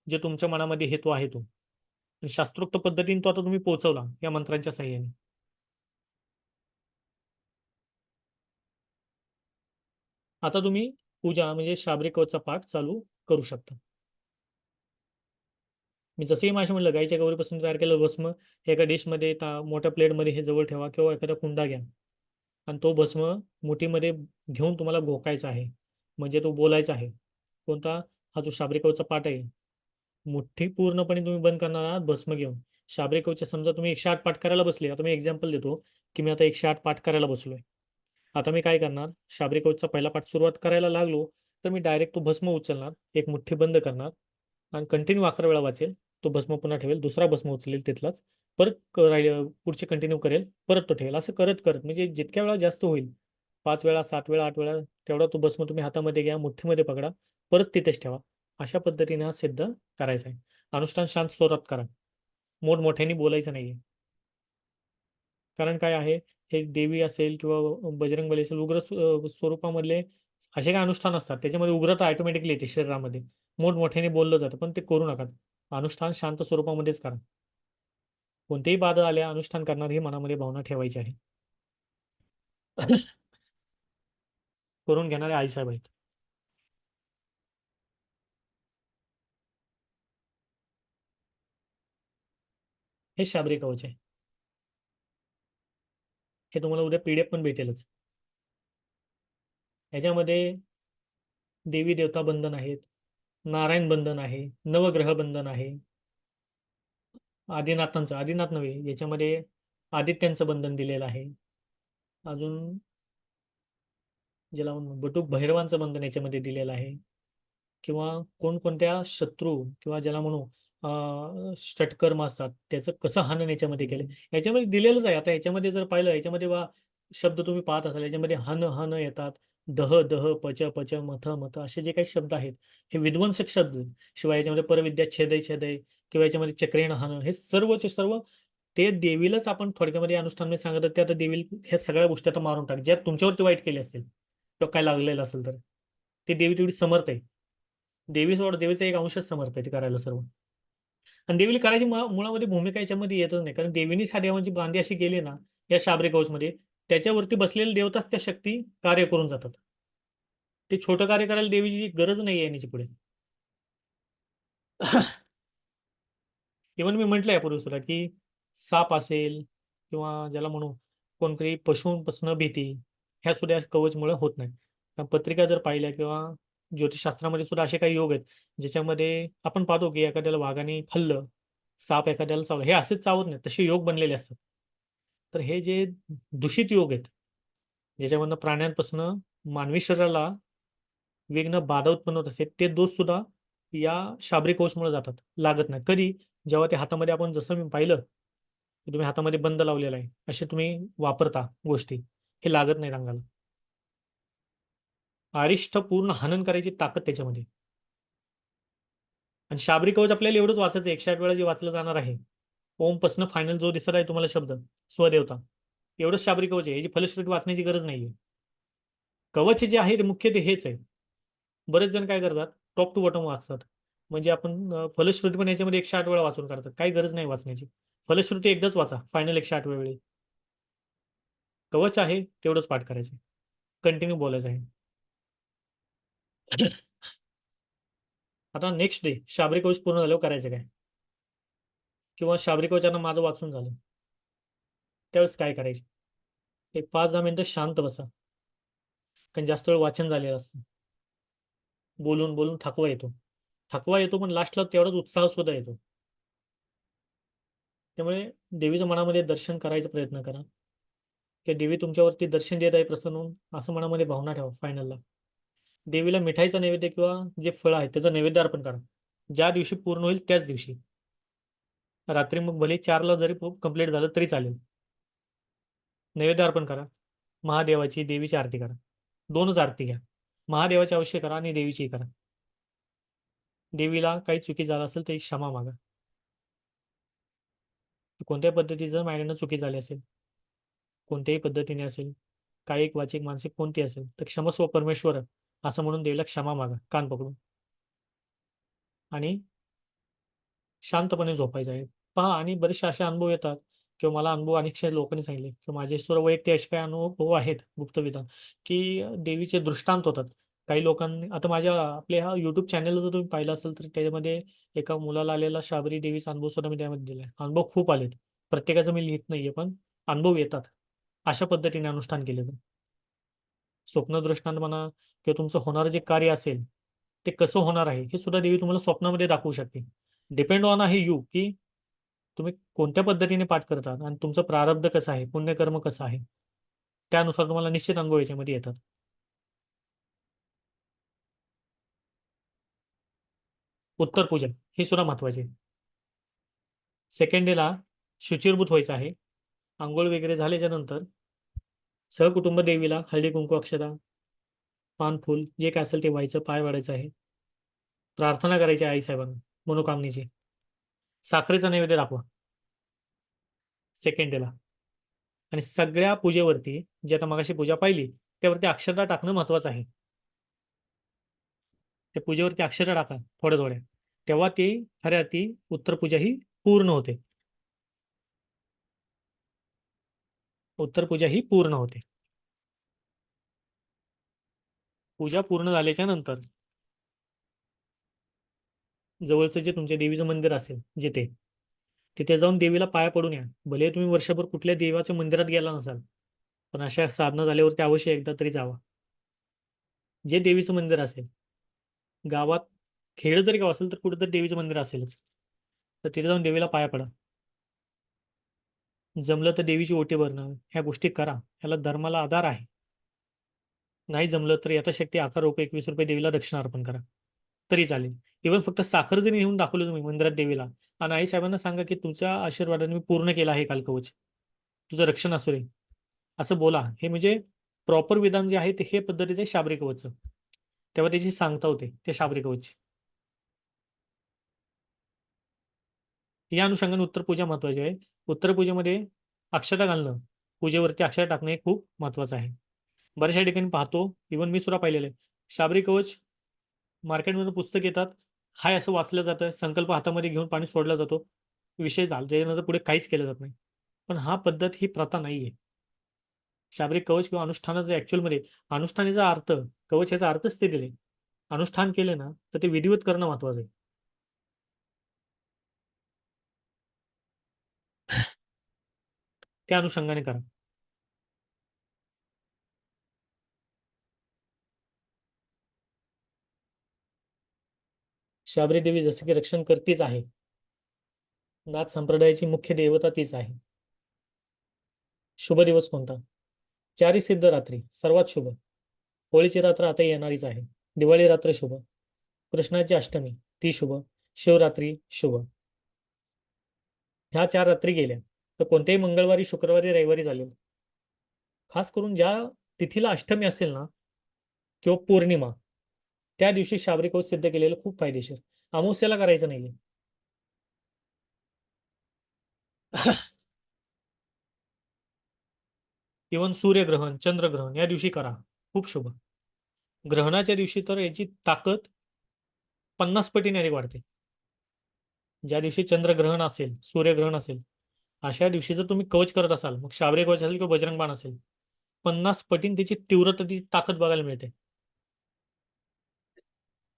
जे तुमच्या मनामध्ये हेतू आहे तो. आणि शास्त्रोक्त पद्धतीने तो आता तुम्ही पोहोचवला या मंत्रांच्या साह्याने. आता तुम्ही पूजा म्हणजे शाबरी कवचचा पाठ चालू करू शकता. मी जसंही मासे म्हणलं, गाईच्या गौरीपासून तयार केलेलं भस्म एका डिशमध्ये मोठ्या प्लेटमध्ये हे जवळ ठेवा किंवा एखादा कुंडा घ्या. आणि तो भस्म मुठीमध्ये घेऊन तुम्हाला घोकायचा आहे. म्हणजे तो बोलायचा आहे. कोणता? हा जो शाबरी कवचचा पाठ आहे. मुठ्ठी पूर्णपणे तुम्ही बंद करणार आहात भस्म घेऊन. शाबरी कवच समजा तुम्ही 108 पाठ करायला बसले. आता मी एक्झाम्पल देतो, की मी आता 108 पाठ करायला बसलोय. आता मी काय करणार? शाबरी कवचचा पहिला पाठ सुरुवात करायला लागलो, तर मी डायरेक्ट तो भस्म उचलणार, एक मुठ्ठी बंद करणार आणि कंटिन्यू 11 वेळा वाचेल. तो भस्म पुन्हा ठेवेल, दुसरा भस्म उचलेल तिथलाच, परत पुढचे कंटिन्यू करेल, परत तो ठेवेल. असं करत करत म्हणजे जितक्या वेळा जास्त होईल, 5 वेळा, 7 वेळा, 8 वेळा, तेवढा तो भस्म तुम्ही हातामध्ये घ्या, मुठ्ठीमध्ये पकडा, परत तिथेच ठेवा. अशा पद्धतीने हा सिद्ध करायचा आहे. अनुष्ठान शांत स्वरात करा. मोठमोठ्याने बोलायचं नाहीये. कारण काय आहे, हे देवी असेल किंवा बजरंगबली असेल, उग्र स्वरूपामधले असे काही अनुष्ठान असतात, त्याच्यामध्ये उग्रता ऑटोमॅटिकली येते शरीरामध्ये. मोठमोठ्याने बोललं जातं, पण ते करू नका. अनुष्ठान शांत स्वरूपामध्येच करा. कोणतेही बाधा आल्या, अनुष्ठान करणार ही मनामध्ये भावना ठेवायची आहे. करून घेणारे आईसाहेब आहेत. हे शाबरी कवच आहे. हे तुम्हाला उद्या PDF पण भेटेलच. याच्यामध्ये देवी देवता बंधन आहेत, नारायण बंधन आहे, नवग्रह बंधन आहे, आदिनाथांचं, आदिनाथ नव्हे, याच्यामध्ये आदित्यांचं बंधन दिलेलं आहे. अजून ज्याला बटूक भैरवांचं बंधन याच्यामध्ये दिलेलं आहे. किंवा कोणकोणत्या शत्रू किंवा ज्याला म्हणू षटकर्म असतात, त्याचं कसं हनन याच्यामध्ये केलं याच्यामध्ये दिलेलंच आहे. आता याच्यामध्ये जर पाहिलं, याच्यामध्ये शब्द तुम्ही पाहत असाल, याच्यामध्ये हन हन येतात, दह दह, पच पच, मथ मथ, असे जे काही शब्द आहेत, हे विध्वंसक शब्द. शिवाय याच्यामध्ये परविद्या छेदय छेदय किंवा याच्यामध्ये चक्रेण हन, हे सर्वचे सर्व ते देवीलाच आपण थोडक्यामध्ये अनुष्ठान सांगत ते आता देवीला ह्या सगळ्या गोष्टी आता मारून टाक, ज्या तुमच्यावरती वाईट केले असतील किंवा काय लागलेलं असेल तर ते देवी तेवढी समर्थ आहे. देवी सोड, देवीचा एक अंशच समर्थ आहे ते करायला सर्व. आणि देवीला करायची मुळामध्ये भूमिका याच्यामध्ये येतच नाही, कारण देवीनीच ह्या देवांची बांधी अशी केली ना या शाबरी कवचमध्ये, त्याच्यावरती बसलेले देवताच त्या शक्ती कार्य करून जातात. ते छोटं कार्य करायला देवीची गरज नाही आहे येण्याची पुढे. इव्हन मी म्हटलं यापूर्वी सुद्धा, की साप असेल किंवा ज्याला म्हणू कोणतरी पशूंपासून भीती, ह्या सुद्धा कवचमुळे होत नाही. पत्रिका जर पाहिल्या किंवा ज्योतिषशास्त्रामध्ये सुद्धा असे काही योग आहेत, ज्याच्यामध्ये आपण पाहतो की एखाद्याला वाघाने खाल्लं, साप एखाद्याला चावलं, हे असेच चावत नाही, तसे योग बनलेले असतात. तर हे जे दूषित योग आहेत, ज्याच्यामधनं प्राण्यांपासून मानवी शरीराला विघ्न बाधा उत्पन्न होत असेल, ते दोष सुद्धा या शाबरी कवचमुळे जातात, लागत नाही. कधी? जेव्हा ते हातामध्ये, आपण जसं मी पाहिलं की तुम्ही हातामध्ये बंद लावलेला आहे, असे तुम्ही वापरता गोष्टी, हे लागत नाही रंगाला. अरिष्ट पूर्ण हनन करायची ताकद त्याच्यामध्ये. आणि शाबरी कवच आपल्याला एवढंच वाचायचं, 108 वेळा जे वाचलं जाणार आहे. ओम पासन फायनल जो दिसत आहे तुम्हाला शब्द, स्वदेवता, एवढंच शाबरी कवच आहे. याची फलश्रुती वाचण्याची गरज नाहीये. कवच जे आहे ते मुख्य ते हेच आहे. बरेच जण काय करतात, टॉप टू बॉटम वाचतात. म्हणजे आपण फलश्रुती पण याच्यामध्ये 108 वेळा वाचून काढतात. काही गरज नाही वाचण्याची. फलश्रुती एकदाच वाचा, फायनल 108 वेळी. कवच आहे तेवढंच पाठ करायचं, कंटिन्यू बोलायचं आहे. आता नेक्स्ट डे शाबरी कवच पूर्ण झाल्यावर करायचं काय, किंवा शाबरी कवचानं माझं वाचून झालं त्यावेळेस काय करायचं. एक 5-10 मिनिटं शांत बसा, कारण जास्त वेळ वाचन झालेलं असतं. बोलून बोलून थकवा येतो पण लास्टला तेवढाच उत्साह सुद्धा येतो. त्यामुळे देवीचं मनामध्ये दर्शन करायचा प्रयत्न करा, की देवी तुमच्यावरती दर्शन देत आहे प्रसन्न होऊन, असं मनामध्ये भावना ठेवा. फायनलला देवीला मिठाईचा नैवेद्य किंवा जे फळ आहे त्याचा नैवेद्य अर्पण करा. ज्या दिवशी पूर्ण होईल त्याच दिवशी रात्री, मग भले 4ला जरी कंप्लीट झालं तरी चालेल, नैवेद्य अर्पण करा. महादेवाची देवीची आरती करा. दोनच आरती घ्या. महादेवाची अवश्य करा आणि देवीची करा. देवीला काही चुकी झालं असेल तर क्षमा मागा. कोणत्याही पद्धतीचं माझ्याकडनं चुकी झाली असेल, कोणत्याही पद्धतीने असेल, कायिक वाचिक मानसिक कोणती असेल, तर क्षमस्व परमेश्वर असं म्हणून देवीला क्षमा मागा कान पकडून, आणि शांतपणे झोपायचं आहे. पहा, आणि बरेचसे असे अनुभव येतात, किंवा मला अनुभव अनेकशा लोकांनी सांगितले, किंवा माझे सुद्धा वैयक्तिक असे काही अनुभव आहेत गुप्तविधान, की देवीचे दृष्टांत होतात. काही लोकांनी आता माझ्या आपल्या ह्या युट्यूब चॅनलवर तुम्ही पाहिलं असेल तर त्याच्यामध्ये एका मुलाला आलेला शाबरी देवीचा अनुभव सुद्धा मी त्यामध्ये दिलाय. अनुभव खूप आलेत, प्रत्येकाचं मी लिहित नाहीये, पण अनुभव येतात. अशा पद्धतीने अनुष्ठान केले तर स्वप्न दृष्टांत म्हणा, किंवा तुमचं होणारं जे कार्य असेल ते कसं होणार आहे हे सुद्धा देवी तुम्हाला स्वप्नामध्ये दाखवू शकते. डिपेंड ऑन आहे यू, की तुम्ही कोणत्या पद्धतीने पाठ करतात आणि तुमचं प्रारब्ध कसं आहे, पुण्यकर्म कसं आहे, त्यानुसार तुम्हाला निश्चित अनुभव याच्यामध्ये येतात. उत्तर पूजा ही सुद्धा महत्वाची आहे. सेकंड डेला शुचिरभूत व्हायचं आहे. आंघोळ वगैरे झाल्याच्या नंतर सहकुटुंब देवीला हळदी कुंकू अक्षता पान फूल जे काय असेल ते व्हायचं, पाय वाढायचं आहे. प्रार्थना करायची आहे आईसाहेबांना मनोकामनेची. साखरेचा नैवेद्य दाखवा सेकंड डेला. आणि सगळ्या पूजेवरती, जी आता मगाशी पूजा पाहिली त्यावरती अक्षता टाकणं महत्वाचं आहे. त्या पूजेवरती अक्षता टाका थोड्या थोड्या, तेव्हा ती खऱ्या अर्थी उत्तर पूजा ही पूर्ण होते. उत्तर पूजा ही पूर्ण होते. पूजा पूर्ण झाल्याच्या नंतर जवळचं जे तुमच्या देवीचं मंदिर असेल जिथे, तिथे जाऊन देवीला पाया पडून या. भले तुम्ही वर्षभर कुठल्या देवाच्या मंदिरात गेला नसाल, पण अशा साधना झाल्यावरती अवश्य एकदा तरी जावा. जे देवीचं मंदिर असेल गावात, खेड जरी गाव असेल तर कुठेतरी देवीचं मंदिर असेलच, तर तिथे जाऊन देवीला पाया पडा. जमलं तर देवीची ओटी भरणं, ह्या गोष्टी करा. ह्याला धर्माला आधार आहे. नाही जमलं तर यथाशक्ती 11 रुपये 21 रुपये देवीला दक्षिणा अर्पण करा तरी चालेल. इव्हन फक्त साखर जरी नेऊन दाखवलं तुम्ही मंदिरात देवीला, आणि आई साहेबांना सांगा की तुमच्या आशीर्वादाने मी पूर्ण केला आहे कालकवच, तुझं रक्षण असू रे, असं बोला. हे म्हणजे प्रॉपर विधान जे आहे ते हे पद्धतीचं आहे शाबरी कवचचं. तेव्हा त्याची सांगता होते ते शाबरी कवच. या अनुषंगाने उत्तर पूजा महत्वाची आहे. उत्तर पूजेमध्ये अक्षता घालणं, पूजेवरती अक्षता टाकणं हे खूप महत्वाचं आहे. बऱ्याचशा ठिकाणी पाहतो, इव्हन मी सुद्धा पाहिलेलं आहे, शाबरी कवच मार्केटमधून पुस्तक येतात, हाय असं वाचलं जातं, संकल्प हातामध्ये घेऊन पाणी सोडला जातो, विषय झाला. त्याच्यानंतर पुढे काहीच केलं जात नाही. पण हा पद्धत ही प्रथा नाहीये. शाबरी कवच किंवा अनुष्ठानाचं ऍक्च्युअलमध्ये अनुष्ठानाचा अर्थ, कवच याचा अर्थच ते दिले. अनुष्ठान केले ना तर ते विधिवत करणं महत्वाचं आहे. त्या अनुषंगाने करा. शाबरी देवी जसं की रक्षण करतीच आहे, नाथ संप्रदायाची मुख्य देवता तीच आहे. शुभ दिवस कोणता? चारी सिद्ध रात्री सर्वात शुभ. होळीची रात्र आता येणारीच आहे. दिवाळी रात्र शुभ. कृष्णाची अष्टमी ती शुभ. शिवरात्री शुभ. ह्या 4 रात्री गेल्या तर कोणत्याही मंगळवारी शुक्रवारी रविवारी चालेल. खास करून ज्या तिथीला अष्टमी असेल ना, किंवा पौर्णिमा, त्या दिवशी शाबरी कवच सिद्ध केलेलं खूप फायदेशीर. अमावस्याला करायचं नाहीये. इव्हन सूर्यग्रहण चंद्रग्रहण या दिवशी करा, खूप शुभ. ग्रहणाच्या दिवशी तर याची ताकद 50 पटीने अधिक वाढते. ज्या दिवशी चंद्रग्रहण असेल सूर्यग्रहण असेल, अशा दिवशी जर तुम्ही कवच करत असाल, मग शाबरी कवच असेल किंवा बजरंग बाण असेल, 50 पटीने त्याची तीव्रता, त्याची ताकद बघायला मिळते.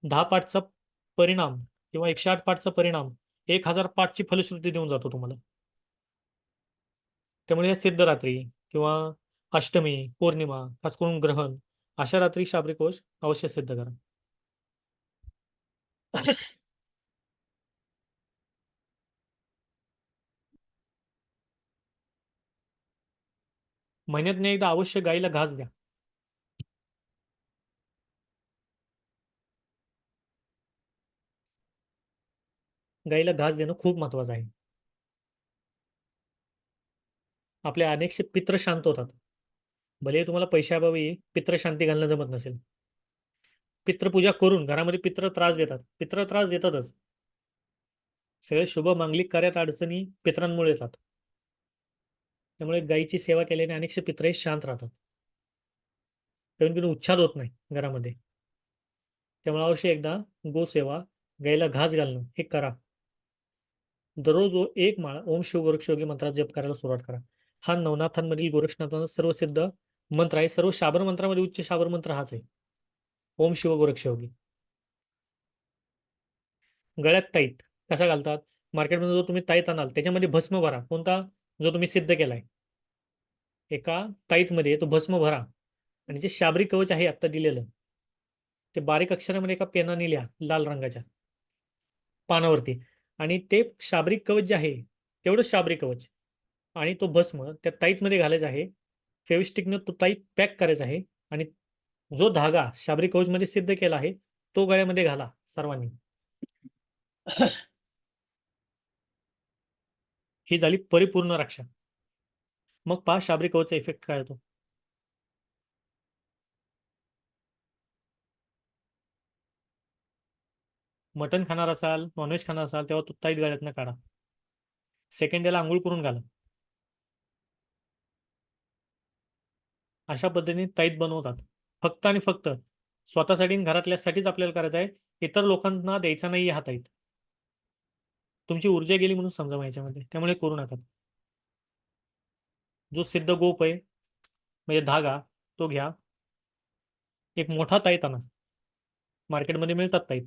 10 पाठचा परिणाम किंवा 108 पाठचा परिणाम 1000 पाठची फलश्रुती देऊन जातो तुम्हाला. त्यामुळे या सिद्धरात्री किंवा अष्टमी, पौर्णिमा, खास करून ग्रहण अशा रात्री शाबरी कवच अवश्य सिद्ध करा. महिन्यातनं एकदा अवश्य गाईला घास द्या. गाईला घास देणं खूप महत्वाचं आहे. आपले अनेकसे पित्र शांत होतात. भले तुम्हाला पैशाअभावी पित्र शांती घालणं जमत नसेल. पित्रपूजा करून घरामध्ये पित्र त्रास देतात. पित्र त्रास देतातच. सगळे शुभ मांगलिक कार्यात अडचणी पित्रांमुळे येतात. त्यामुळे गायीची सेवा केल्याने अनेकसे पित्र शांत राहतात. कधी उच्छाद होत नाही घरामध्ये. त्यामुळे अवश्य एकदा गोसेवा, गायीला घास घालणं हे करा. दररोज एक माळ ओम शिव गोरक्षयोगी मंत्रात जप करायला सुरुवात करा. हा नवनाथांमधील गोरक्षनाथांचा सर्वसिद्ध मंत्र आहे. सर्व शाबर मंत्रामध्ये उच्च शाबर मंत्र हाच आहे. ओम शिव गोरक्षयोगी. गळ्यात ताईत कसा घालतात? मार्केटमध्ये जो तुम्ही ताईत आणाल त्याच्यामध्ये भस्म भरा. कोणता? जो तुम्ही सिद्ध केलाय. एका ताईतमध्ये तो भस्म भरा आणि जे शाबरी कवच आहे आता दिलेलं ते बारीक अक्षरामध्ये एका पेनाने लिहा लाल रंगाच्या पानावरती. आणि ते शाबरी कवच जे आहे तेवढंच शाबरी कवच आणि तो भस्म त्या ताईतमध्ये घालायचा आहे. फेविस्टिकनं तो ताईत पॅक करायचा आहे आणि जो धागा शाबरी कवच मध्ये सिद्ध केला आहे तो गळ्यामध्ये घाला सर्वांनी. ही झाली परिपूर्ण रक्षा. मग पहा शाबरी कवचचा इफेक्ट काय होतो. मटण खाणार असाल, नॉनव्हेज खाणार असाल तेव्हा तो ताईत गळ्यातनं काढा. सेकंड डेला आंघोळ करून घाला. अशा पद्धतीने ताईत बनवतात. फक्त आणि फक्त स्वतःसाठी आणि घरातल्यासाठीच आपल्याला करायचं आहे. इतर लोकांना द्यायचा नाही हा ताईत. तुमची ऊर्जा गेली म्हणून समजा याच्यामध्ये. त्यामुळे करू नका. जो सिद्ध गोप आहे म्हणजे धागा तो घ्या. एक मोठा ताईत आणा. मार्केटमध्ये मिळतात ताईत.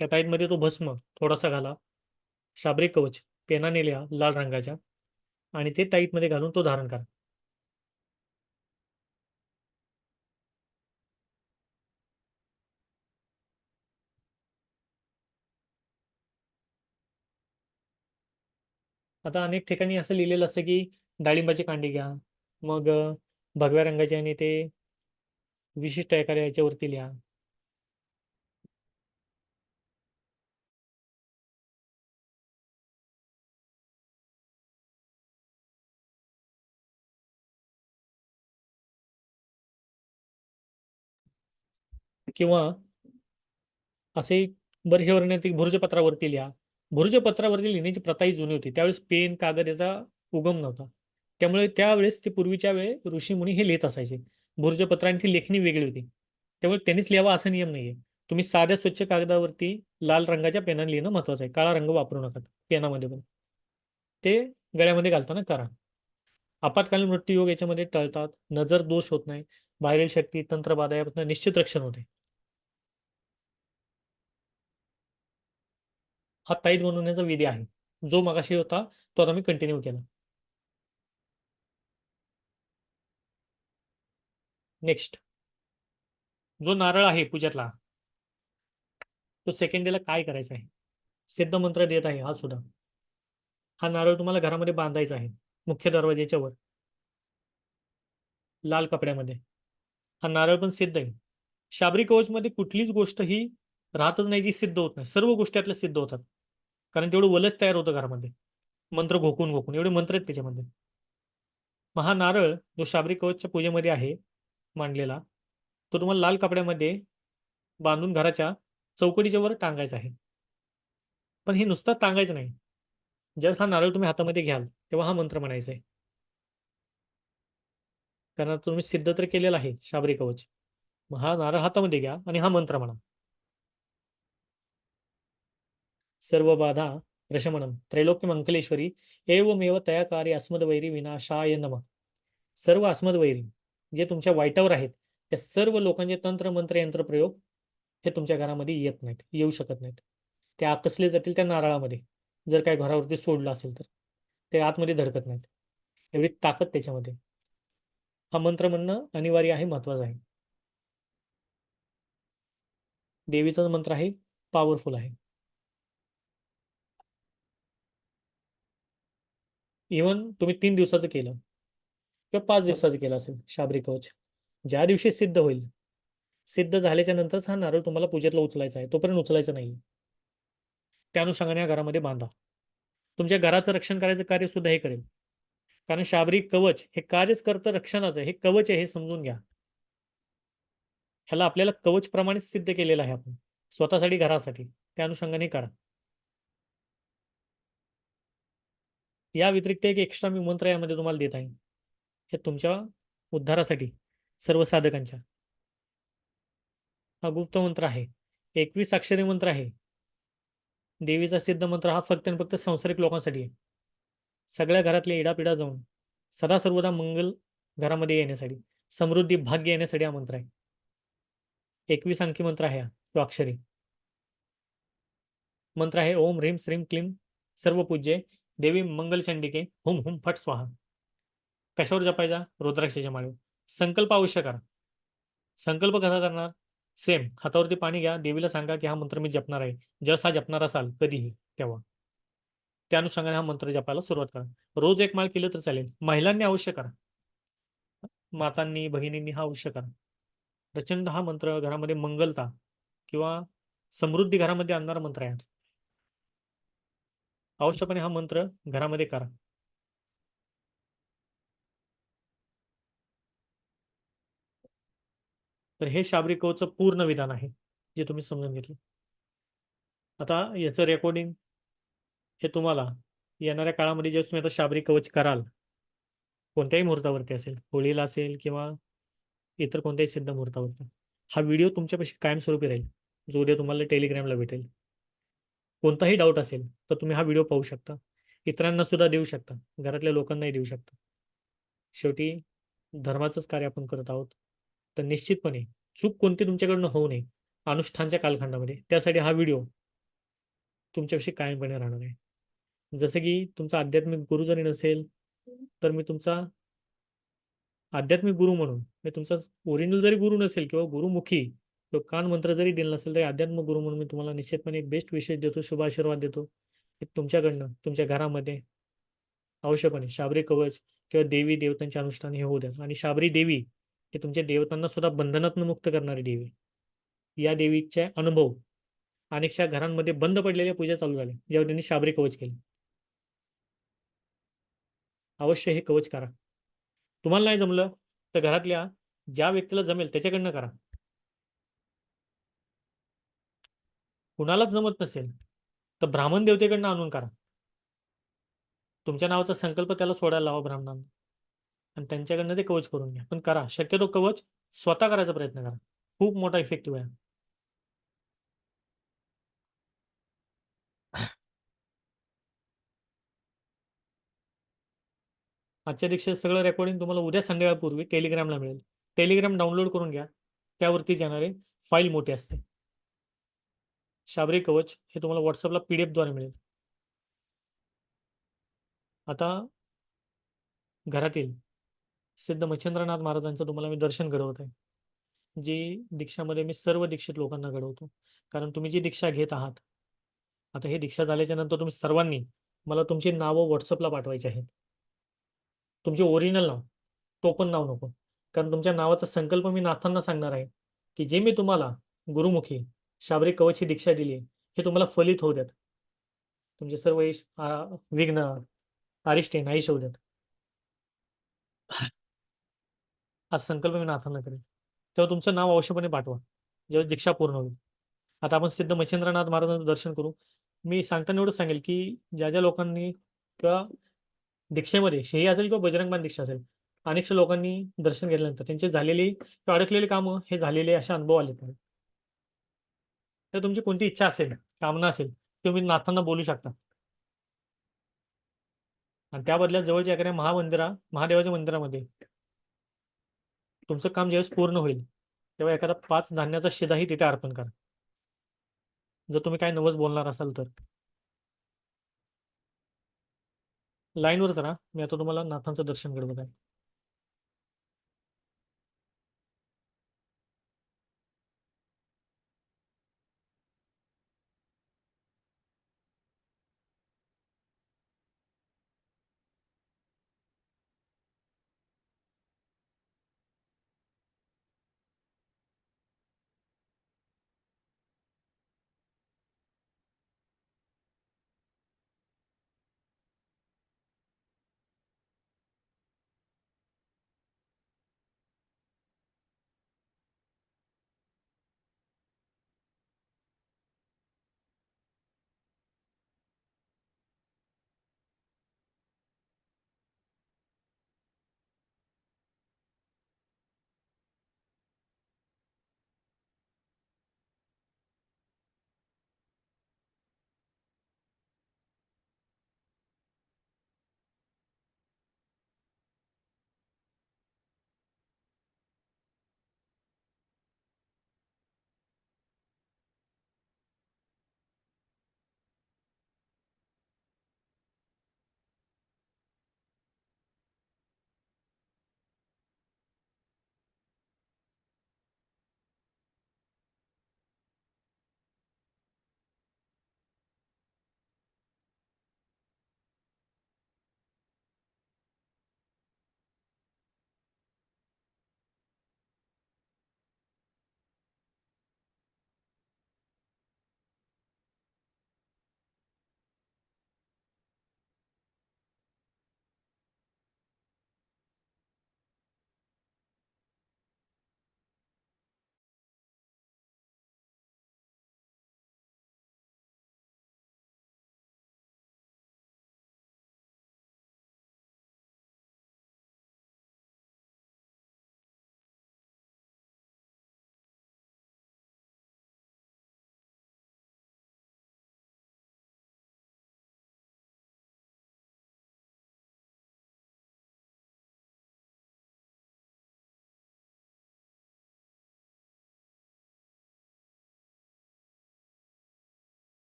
त्या ताईतमध्ये तो भस्म थोडासा घाला. शाबरी कवच पेनाने लिहा लाल रंगाच्या आणि ते ताईतमध्ये घालून तो धारण करा. आता अनेक ठिकाणी असं लिहिलेलं असतं की डाळिंबाची कांडी घ्या. मग भगव्या रंगाचे आणि ते विशिष्ट एखाद्या याच्यावरती लिहा. किंवा असे बरेचसे वर्णन भुर्जपत्रावरती लिहा. भुर्जपत्रावरती लिहिण्याची प्रथा ही जुनी होती. त्यावेळेस पेन कागद याचा उगम नव्हता. त्यामुळे त्यावेळेस ते पूर्वीच्या वेळे ऋषीमुनी हे लिहित असायचे. भुर्जपत्रांची लेखणी वेगळी होती. त्यामुळे त्यांनीच लिहावा असा नियम नाहीये. तुम्ही साध्या स्वच्छ कागदावरती लाल रंगाच्या पेनाने लिहिणं महत्वाचं आहे. काळा रंग वापरू नका पेनामध्ये पण. ते गळ्यामध्ये घालताना करा. आपत्कालीन मृत्यू योग याच्यामध्ये टळतात. नजर दोष होत नाही. बाहेरील शक्ती तंत्रबाधा यापासून निश्चित रक्षण होते. हा ताईत बनवण्याचा विधी आहे. जो मगाशी होता तो आता मी कंटिन्यू केला. नेक्स्ट जो नारळ आहे पूजातला तो सेकंड डेला काय करायचा आहे. सिद्ध मंत्र देत आहे हा सुद्धा. हा नारळ तुम्हाला घरामध्ये बांधायचा आहे मुख्य दरवाजेच्या वर लाल कपड्यामध्ये. हा नारळ पण सिद्ध आहे. शाबरी कवच मध्ये कुठलीच गोष्ट ही राहतच नाही जी सिद्ध होत नाही. सर्व गोष्टी आपल्या सिद्ध होतात. कारण तेवढं वलच तयार होतं घरामध्ये. मंत्र घोकून घोकून एवढे मंत्र आहेत त्याच्यामध्ये. मग हा नारळ जो शाबरी कवचच्या पूजेमध्ये आहे मांडलेला तो तुम्हाला लाल कपड्यामध्ये बांधून घराच्या चौकटीच्या वर टांगायचा आहे. पण हे नुसतं टांगायचं नाही. ज्यावेळेस हा नारळ तुम्ही हातामध्ये घ्याल तेव्हा हा मंत्र म्हणायचा आहे. कारण तुम्ही सिद्ध तर केलेला आहे शाबरी कवच. मग हा नारळ हातामध्ये घ्या आणि हा मंत्र म्हणा. सर्व बाधा प्रशमनम त्रैलोक्य मंकलेश्वरी एवमेव तया कार्य अस्मदवैरी विनाशाय नमः. सर्व अस्मदवैरी जे तुमच्या वाईटावर आहेत त्या सर्व लोकांचे तंत्र मंत्र यंत्र प्रयोग हे तुमच्या घरामध्ये येत नाहीत, येऊ शकत नाहीत. ते आकसले जातील त्या नारळामध्ये. जर काय घरावरती सोडलं असेल तर ते आतमध्ये धडकत नाहीत. एवढी ताकद त्याच्यामध्ये. हा मंत्र म्हणणं अनिवार्य आहे, महत्वाचं आहे. देवीचा मंत्र आहे, पॉवरफुल आहे. इव्हन तुम्ही 3 दिवसाचं केलं किंवा 5 दिवसाचं केलं असेल शाबरी कवच, ज्या दिवशी सिद्ध होईल, सिद्ध झाल्याच्या नंतरच हा नारळ तुम्हाला पूजेतला उचलायचा आहे, तोपर्यंत उचलायचा नाही. त्या अनुषंगाने या घरामध्ये बांधा. तुमच्या घराचं रक्षण करायचं कार्य सुद्धा हे करेल. कारण शाबरी कवच हे कार्यच करतं रक्षणाचं, हे कवच आहे हे समजून घ्या. ह्याला आपल्याला कवच प्रमाणे सिद्ध केलेलं आहे आपण, स्वतःसाठी, घरासाठी. त्या अनुषंगाने करा. या व्यतिरिक्त एक एक्स्ट्रा मी मंत्र यामध्ये तुम्हाला देत आहे, हे तुमच्या उद्धारासाठी सर्व साधकांच्या. हा गुप्त मंत्र आहे, 21 अक्षरी मंत्र आहे. देवीचा सिद्ध मंत्र हा फक्त आणि फक्त संसारिक लोकांसाठी आहे. सगळ्या घरातले इडापिडा जाऊन सदा सर्वदा मंगल घरामध्ये येण्यासाठी, समृद्धी, भाग्य येण्यासाठी हा मंत्र आहे. 21 अंकी मंत्र आहे हा, तो अक्षरी मंत्र आहे. ओम ह्रीम श्रीम क्लीम सर्व पूज्य देवी मंगल चंडिके हुम हुम फट स्वाहा. कशावर जपायचा? रुद्राक्षाच्या माळेवर. संकल्प अवश्य करा. संकल्प कसा करणार? सेम हातावरती पाणी घ्या, देवीला सांगा की हा मंत्र मी जपणार आहे. जसा जपणार असाल कधीही तेव्हा त्या अनुषंगाने हा मंत्र जपायला सुरुवात करा. रोज एक माळ केलं तर चालेल. महिलांनी अवश्य करा, मातांनी, भगिनींनी हा अवश्य करा. प्रचंड हा मंत्र घरामध्ये मंगलता किंवा समृद्धी घरामध्ये आणणारा मंत्र आहे. अवश्यपणे हा मंत्र घरामध्ये करा. तर हे शाबरी कवचचं पूर्ण विधान आहे, जे तुम्ही समजून घेतलं. आता याचं रेकॉर्डिंग हे तुम्हाला येणाऱ्या काळामध्ये जेव्हा तुम्ही आता शाबरी कवच कराल, कोणत्याही मुहूर्तावरती असेल, होळीला असेल किंवा इतर कोणत्याही सिद्ध मुहूर्तावरती, हा व्हिडिओ तुमच्यापाशी कायमस्वरूपी राहील, जो उद्या तुम्हाला टेलिग्रामला भेटेल. कोणताही डाऊट असेल तर तुम्ही हा व्हिडिओ पाहू शकता, इतरांना सुद्धा देऊ शकता, घरातल्या लोकांनाही देऊ शकता. शेवटी धर्माचंच कार्य आपण करत आहोत, तर निश्चितपणे चूक कोणती तुमच्याकडनं होऊ नये अनुष्ठानच्या कालखंडामध्ये, त्यासाठी हा व्हिडिओ तुमच्यापाशी कायमपणे राहणार आहे. जसं की तुमचा आध्यात्मिक गुरु जरी नसेल तर मी तुमचा आध्यात्मिक गुरु म्हणून, मी तुमचा ओरिजिनल जरी गुरु नसेल किंवा गुरुमुखी किंवा कान मंत्र जरी दिला नसेल तरी आध्यात्मिक गुरु म्हणून मी तुम्हाला निश्चितपणे एक बेस्ट विशेष देतो, शुभ आशीर्वाद देतो की तुमच्याकडनं तुमच्या घरामध्ये अवश्यपणे शाबरी कवच किंवा देवी देवतांचे अनुष्ठान हे होऊ द्या. आणि शाबरी देवी हे तुमच्या देवतांना सुद्धा बंधनातून मुक्त करणारी देवी. या देवीचे अनुभव अनेकशा घरांमध्ये बंद पडलेल्या पूजा चालू झाल्या जेव्हा त्यांनी शाबरी कवच केले. अवश्य हे कवच करा. तुम्हाला नाही जमलं तर घरातल्या ज्या व्यक्तीला जमेल त्याच्याकडनं करा. कुणालाच जमत नसेल तर ब्राह्मण देवतेकडनं आणून करा. तुमच्या नावाचा संकल्प त्याला सोडायला लावा ब्राह्मणांना आणि त्यांच्याकडनं ते कवच करून घ्या. पण करा, शक्यतो कवच स्वतः करायचा प्रयत्न करा, खूप मोठा इफेक्टिव्ह आहे. आजच्या दीक्षेत सगळं रेकॉर्डिंग तुम्हाला उद्या संध्याकाळपूर्वी टेलिग्रामला मिळेल. टेलिग्राम डाउनलोड करून घ्या, त्यावरतीच येणारे फाईल मोठी असते. शाबरी कवच हे तुम्हाला व्हॉट्सअपला PDF द्वारे मिळेल. आता घरातील सिद्ध मच्छिंद्रनाथ महाराजांचं तुम्हाला मी दर्शन घडवत आहे, जी दीक्षामध्ये मी सर्व दीक्षित लोकांना घडवतो. कारण तुम्ही जी दीक्षा घेत आहात, आता हे दीक्षा झाल्याच्या नंतर तुम्ही सर्वांनी मला तुमची नावं व्हॉट्सअपला पाठवायची आहेत. तुमचे ओरिजिनल नाव, टोपण नाव नको. कारण तुमच्या नावाचा संकल्प मी नाथांना सांगणार आहे की जे मी तुम्हाला गुरुमुखी शाबरी कवच ही दीक्षा दिली आहे, हे तुम्हाला फलित होऊ द्यात. तुमचे सर्व विघ्न अरिष्टे नाहीश होऊ द्यात. हा संकल्प मी नाथांना करेन. तेव्हा तुमचं नाव अवश्यपणे पाठवा जेव्हा दीक्षा पूर्ण होईल. आता आपण सिद्ध मच्छिंद्रनाथ महाराजांचं दर्शन करू. मी सांगताना एवढंच सांगेल की ज्या ज्या लोकांनी किंवा दीक्षेमध्ये शेही असेल किंवा बजरंगबाण दीक्षा असेल, अनेकशा लोकांनी दर्शन घेतल्यानंतर त्यांचे झालेली किंवा अडकलेली कामं हे झालेले असे अनुभव आले. तर तुमची कोणती इच्छा असेल, कामना असेल, तुम्ही नाथांना बोलू शकता. आणि त्या बदल्यात जवळच्या एखाद्या महादेवाच्या मंदिरामध्ये तुमचं काम ज्यावेळेस पूर्ण होईल तेव्हा एखादा 5 धान्याचा शिदाही तिथे अर्पण करा. जर तुम्ही काय नवस बोलणार असाल तर लाईनवरच राहा. मी आता तुम्हाला नाथांचं दर्शन घडवत आहे.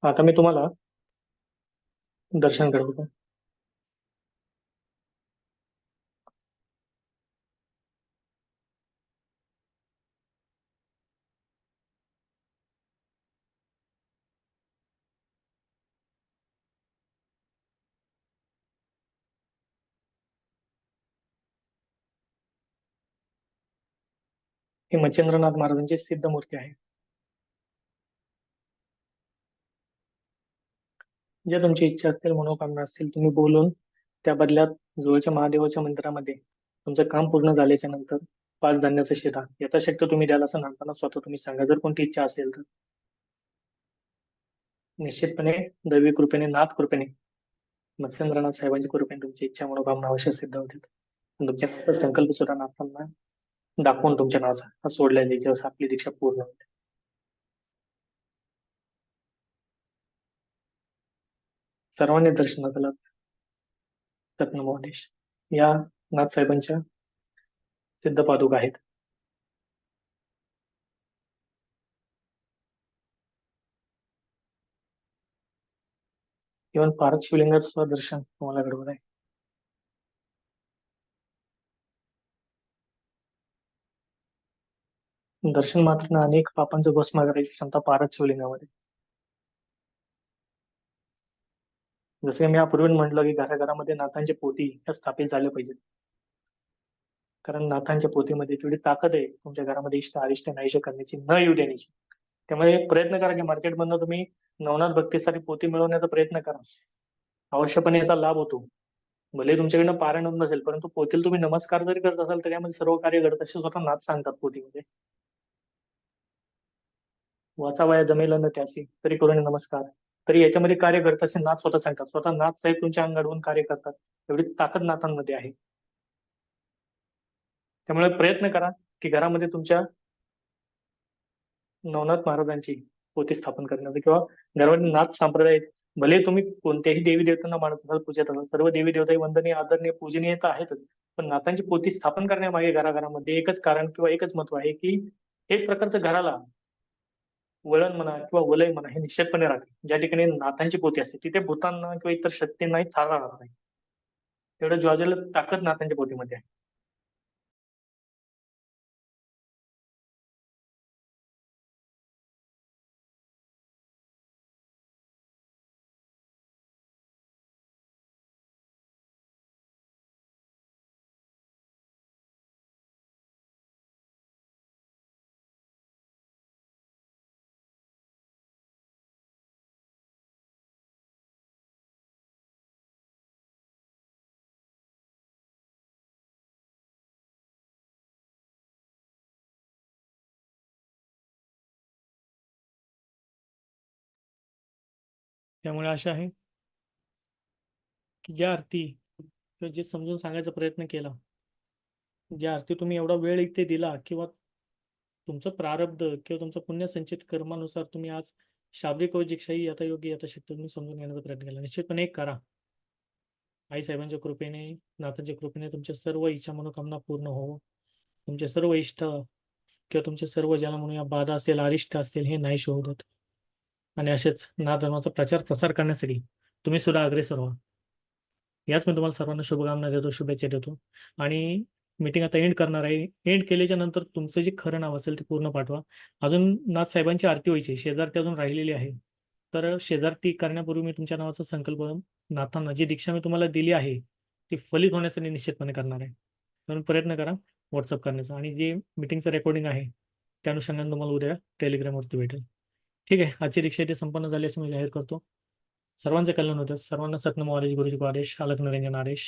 आता मी तुम्हाला दर्शन घडवतो. ही मच्छिंद्रनाथ महाराजांची सिद्ध मूर्ती आहे. ज्या तुमची इच्छा असतील, मनोकामना असतील, तुम्ही बोलून त्या बदल्यात जवळच्या महादेवाच्या मंदिरामध्ये तुमचं काम पूर्ण झाल्याच्या नंतर 5 धान्याचा शिरा यथाशक्य तुम्ही द्याल असं नाथांना स्वतः तुम्ही सांगा. जर कोणती इच्छा असेल तर निश्चितपणे दैवी कृपेने, नाथ कृपेने, मत्स्येंद्रनाथ साहेबांची कृपेने तुमची इच्छा मनोकामना अवश्य सिद्ध होतील. आणि तुमच्या संकल्प सुद्धा नाथांना दाखवून तुमच्या नावाचा हा सोडलेला दिवस आपली दीक्षा पूर्ण होते. सर्वांनी दर्शनाला रत्नमोहनेश या नाथसाहेबांच्या सिद्ध पादुका आहेत. इव्हन पारद शिवलिंगाचं सुद्धा दर्शन तुम्हाला घडवत आहे. दर्शन मात्र अनेक पापांचं भस्म करायची क्षमता पारद शिवलिंगामध्ये. जसे मी यापूर्वी म्हटलं की घराघरामध्ये नाथांचे पोती ह्या स्थापित झाले पाहिजेत. कारण नाथांच्या पोतीमध्ये तेवढी ताकद आहे तुमच्या घरामध्ये इष्ट अरिष्ट नाहीशे करण्याची, न येऊ देण्याची. त्यामुळे प्रयत्न करा की मार्केटमधनं तुम्ही नवनाथ भक्तीसाठी पोती मिळवण्याचा प्रयत्न करा. अवश्यपणे याचा लाभ होतो. भले तुमच्याकडनं पारायण होत नसेल, परंतु पोतीला तुम्ही नमस्कार जरी करत असाल तर यामध्ये सर्व कार्य घडत असे स्वतः नाथ सांगतात पोतीमध्ये. वाचावया जमेल न त्यासी तरी करून नमस्कार. तरी याच्यामध्ये कार्य घडत असे नाथ स्वतः सांगतात. स्वतः नाथ साहेब तुमच्या अंग अडवून कार्य करतात. एवढी ताकद नाथांमध्ये आहे. त्यामुळे प्रयत्न करा की घरामध्ये तुमच्या नवनाथ महाराजांची पोथी स्थापन करण्याचा किंवा घरामध्ये नाथ संप्रदाय भले तुम्ही कोणत्याही देवी देवतांना मानत असाल, पूजत असाल, सर्व देवी देवताही वंदनीय, आदरणीय, पूजनीय तर आहेतच. पण नाथांची पोथी स्थापन करण्यामागे घराघरामध्ये एकच कारण किंवा एकच महत्व आहे की एक प्रकारचं घराला वळण म्हणा किंवा वलय म्हणा हे निश्चितपणे राहते. ज्या ठिकाणी नाथांची पोथी असते तिथे भूतांना किंवा इतर शक्तींनाही थारा राहत नाही. तेवढं ज्वाजेला ताकद नाथांच्या पोथीमध्ये आहे. त्यामुळे आशा आहे की ज्या आरती किंवा जे समजून सांगायचा प्रयत्न केला, ज्या आरती तुम्ही एवढा वेळ इथे दिला किंवा तुमचं प्रारब्ध किंवा तुमचं पुण्यसंचित कर्मानुसार तुम्ही आज शाबरी कवच दीक्षाही यथायोग्य यथाशक्ती तुम्ही समजून घेण्याचा प्रयत्न केला, निश्चितपणे एक करा. आई साहेबांच्या कृपेने, नाथांच्या कृपेने तुमच्या सर्व इच्छा मनोकामना पूर्ण हो. तुमचे सर्व इष्ट किंवा तुमचे सर्व ज्याला म्हणूया बाधा असेल, अरिष्ट असेल, हे नाहीसे होऊ देत. आणि असेच नाथ धर्माचा प्रचार प्रसार करण्यासाठी तुम्ही सुद्धा अग्रेसर व्हा. याच मी तुम्हाला सर्वांना शुभकामना देतो, शुभेच्छा देतो. आणि मीटिंग आता एंड करणार आहे. एंड केल्याच्या नंतर तुमचं जे खरं नाव असेल ते पूर्ण पाठवा. अजून नाथ साहेबांची आरती व्हायची, शेजारती अजून राहिलेली आहे. तर शेजारती करण्यापूर्वी मी तुमच्या नावाचा संकल्प नाथांना जी दीक्षा मी तुम्हाला दिली आहे ती फलित होण्याचा मी निश्चितपणे करणार आहे. म्हणून प्रयत्न करा व्हॉट्सअप करण्याचा. आणि जे मीटिंगचं रेकॉर्डिंग आहे त्या अनुषंगाने तुम्हाला उद्या टेलिग्रामवरती भेटेल. ठीक आहे, आजची दीक्षा इथे संपन्न झाली असं मी जाहीर करतो. सर्वांचे कल्याण होतं. सर्वांना सत्नम आदेश, गुरुजी को आदेश, अलख निरंजन आदेश.